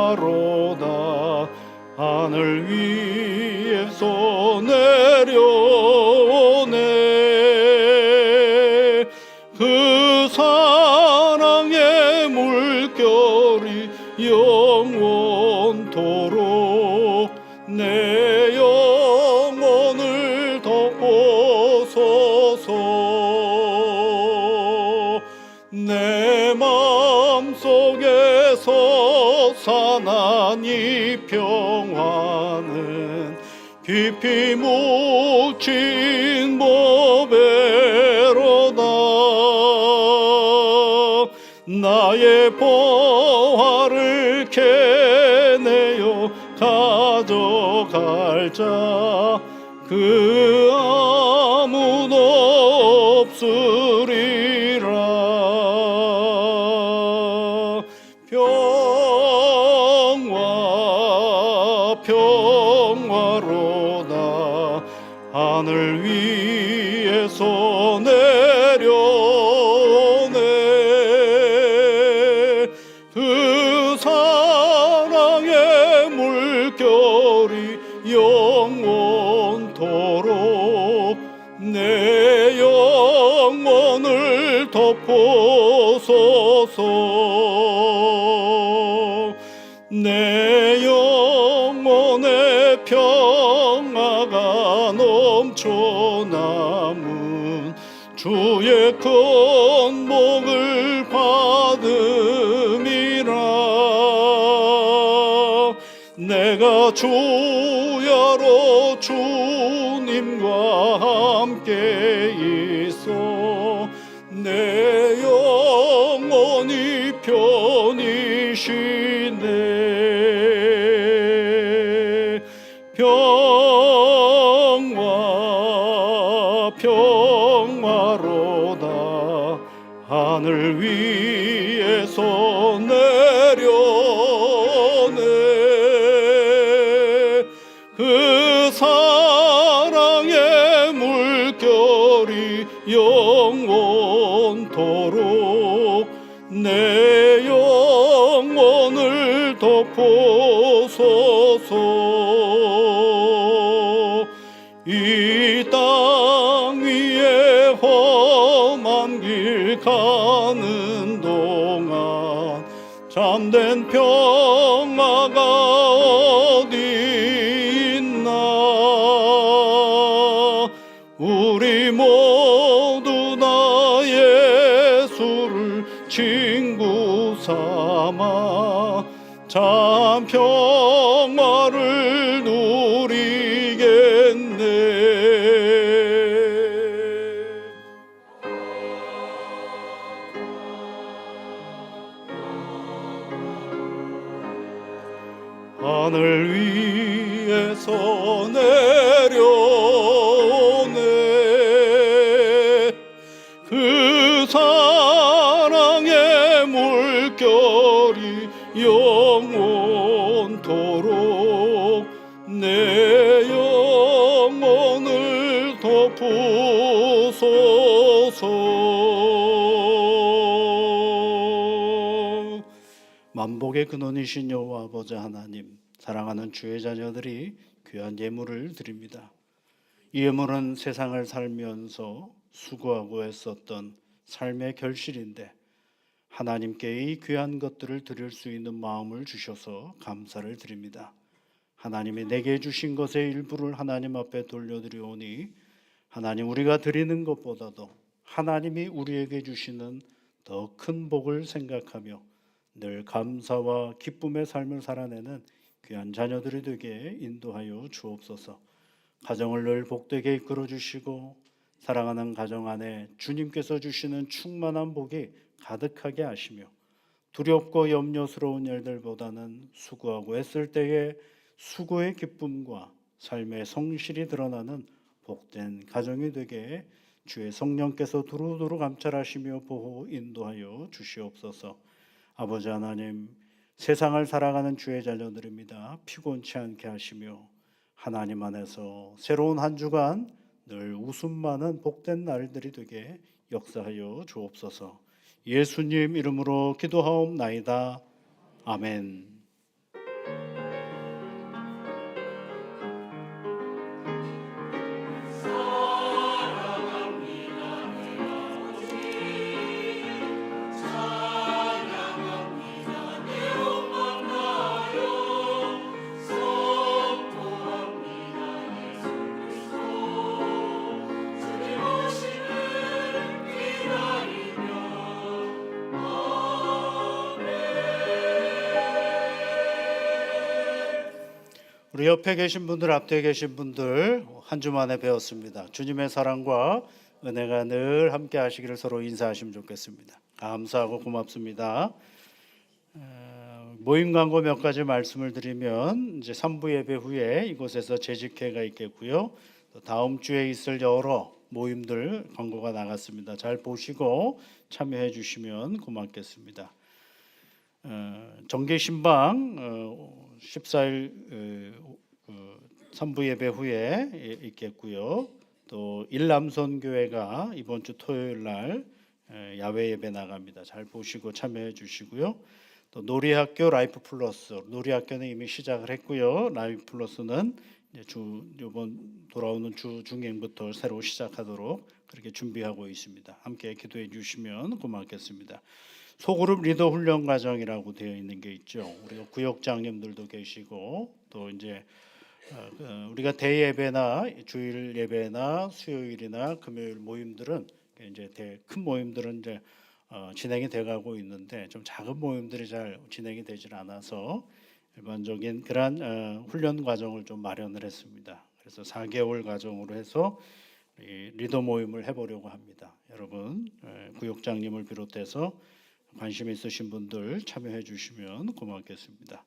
평화로다 하늘 위에서 내려오네. 그 사랑의 물결이 영원토록 내 영혼을 덮어소서. 내 마음속에서 사난 이 평화는 깊이 묻힌 보배로다. 나의 보화를 캐내어 가져갈 자 그 아무도 없으리라. 평화로다 하늘 위에서 내려오네. 그 사랑의 물결이 영원토록 내 영혼을 덮어소서. 내 영혼의 평화가 넘쳐남은 주의 큰 복을 받음이라. 내가 주야로 주님과 함께 있어 내 영혼이 편히 쉬네. 평화로다 하늘 위에서 내려오네. 그 사랑의 물결이 영원토록 내 영혼을 덮어소서. 이 땅 위에 험한 길 가는 동안 참된 평화가 어디 있나. 우리 모두 다 예수를 친구 삼아 참 평화를 누리겠네. 하늘 위에서 내려오네. 그 사랑의 물결이 영원토록 내 영혼을 덮으소서. 복의 근원이신 여호와 아버지 하나님, 사랑하는 주의 자녀들이 귀한 예물을 드립니다. 이 예물은 세상을 살면서 수고하고 애썼던 삶의 결실인데 하나님께 이 귀한 것들을 드릴 수 있는 마음을 주셔서 감사를 드립니다. 하나님이 내게 주신 것의 일부를 하나님 앞에 돌려드리오니 하나님, 우리가 드리는 것보다도 하나님이 우리에게 주시는 더 큰 복을 생각하며 늘 감사와 기쁨의 삶을 살아내는 귀한 자녀들이 되게 인도하여 주옵소서. 가정을 늘 복되게 이끌어 주시고 사랑하는 가정 안에 주님께서 주시는 충만한 복이 가득하게 하시며 두렵고 염려스러운 일들보다는 수고하고 애쓸 때에 수고의 기쁨과 삶의 성실이 드러나는 복된 가정이 되게 주의 성령께서 두루두루 감찰하시며 보호 인도하여 주시옵소서. 아버지 하나님, 세상을 살아가는 주의 자녀들입니다. 피곤치 않게 하시며 하나님 안에서 새로운 한 주간 늘 웃음 많은 복된 날들이 되게 역사하여 주옵소서. 예수님 이름으로 기도하옵나이다. 아멘. 우리 옆에 계신 분들, 앞에 계신 분들 한 주 만에 배웠습니다. 주님의 사랑과 은혜가 늘 함께 하시기를 서로 인사하시면 좋겠습니다. 감사하고 고맙습니다. 모임 광고 몇 가지 말씀을 드리면 이제 3부 예배 후에 이곳에서 재직회가 있겠고요. 또 다음 주에 있을 여러 모임들 광고가 나갔습니다. 잘 보시고 참여해 주시면 고맙겠습니다. 정계신방 14일 3부 예배 후에 있겠고요. 또 일남선교회가 이번 주 토요일 날 야외 예배 나갑니다. 잘 보시고 참여해 주시고요. 또 놀이학교 라이프 플러스, 놀이학교는 이미 시작을 했고요. 라이프 플러스는 이번 돌아오는 주 중행부터 새로 시작하도록 그렇게 준비하고 있습니다. 함께 기도해 주시면 고맙겠습니다. 소그룹 리더 훈련 과정이라고 되어 있는 게 있죠. 우리가 구역장님들도 계시고 또 이제 우리가 대예배나 주일 예배나 수요일이나 금요일 모임들은 이제 큰 모임들은 이제 진행이 돼가고 있는데 좀 작은 모임들이 잘 진행이 되질 않아서 일반적인 그러한 훈련 과정을 좀 마련을 했습니다. 그래서 4개월 과정으로 해서 리더 모임을 해보려고 합니다. 여러분 구역장님을 비롯해서 관심 있으신 분들 참여해 주시면 고맙겠습니다.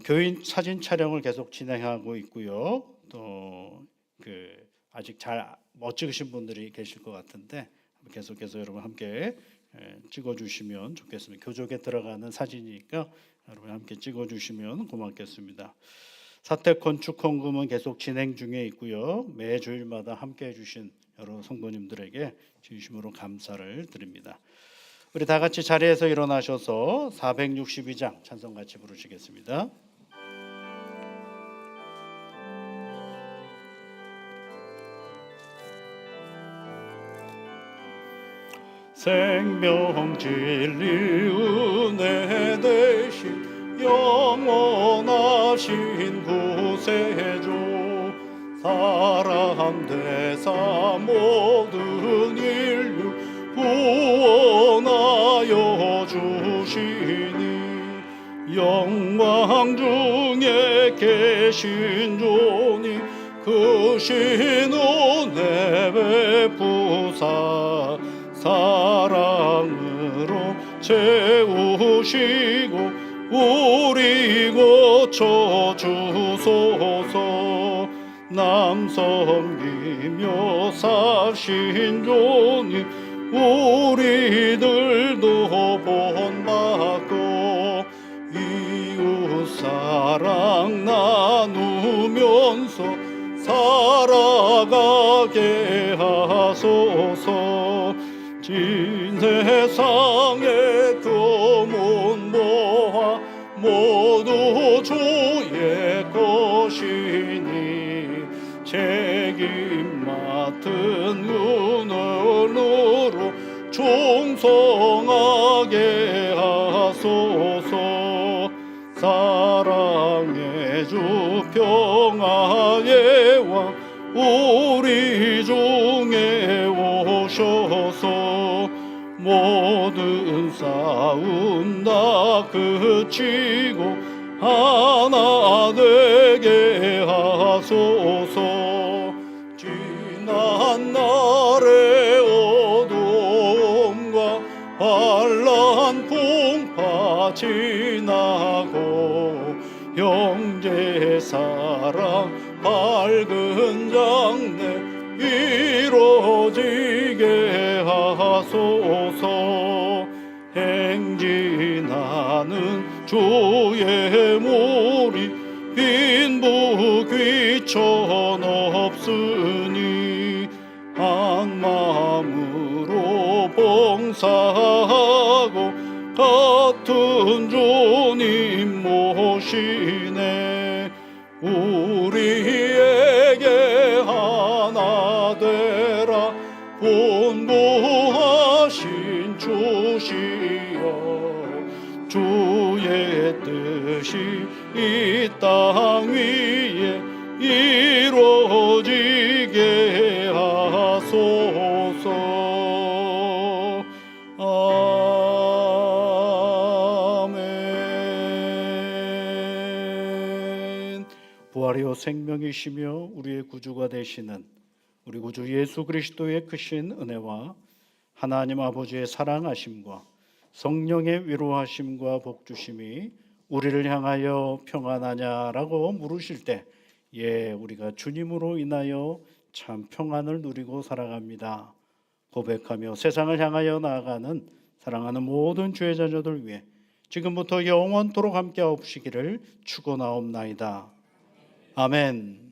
교인 사진 촬영을 계속 진행하고 있고요. 또 아직 잘 못 찍으신 분들이 계실 것 같은데 계속해서 여러분 함께 찍어주시면 좋겠습니다. 교족에 들어가는 사진이니까 여러분 함께 찍어주시면 고맙겠습니다. 사택건축 헌금은 계속 진행 중에 있고요. 매 주일마다 함께 해주신 여러 성도님들에게 진심으로 감사를 드립니다. 우리 다 같이 자리에서 일어나셔서 462장 찬송 같이 부르시겠습니다. 생명 진리 은혜 되신 영원하신 구세주 사람 되사 모든 인류 구원하여 주시니 영광 중에 계신 주님 크신 은혜 베푸사 사랑으로 채우시고 우리 고쳐 주소서. 남 섬기며 사신 주님 우리들도 본받고 이웃 사랑 나누면서 살아가게 하소서. 진 세상의 금은 뭐하리 주의 것이니 책임 맡은 은혜로 충성하게 하소서. 사랑의 주 평화의 왕 우리 중에 오셔서 모든 싸움 다 그치고 하나 되게 하소서. 지난 날의 어둠과 환란 풍파 지나고 형제 사랑 밝은 장래 이루어지게 하소서. 행진하는 주의 무리 빈부 귀천 없으니 한 마음으로 봉사하고 같은 주님 모시네. 우리에게 하나 되라 분부하신 주시여. 주의 뜻이 이 땅 위에 이루어지게 하소서. 아멘. 부활이요 생명이시며 우리의 구주가 되시는 우리 구주 예수 그리스도의 크신 은혜와 하나님 아버지의 사랑하심과 성령의 위로하심과 복주심이 우리를 향하여 평안하냐라고 물으실 때, 예, 우리가 주님으로 인하여 참 평안을 누리고 살아갑니다 고백하며 세상을 향하여 나아가는 사랑하는 모든 주의 자녀들 위해 지금부터 영원토록 함께 하옵시기를 축원하옵나이다. 아멘.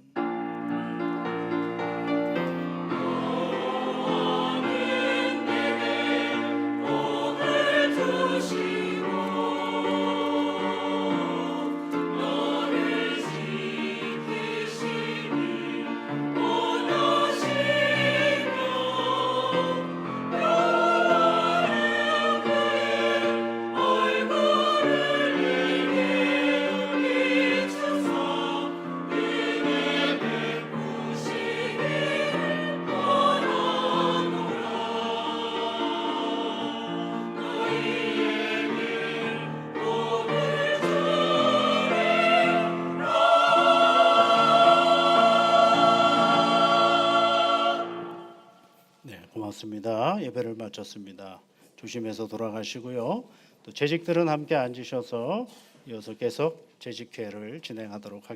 고맙습니다. 예배를 마쳤습니다. 조심해서 돌아가시고요. 또 재직들은 함께 앉으셔서 이어서 계속 재직회를 진행하도록 하겠습니다.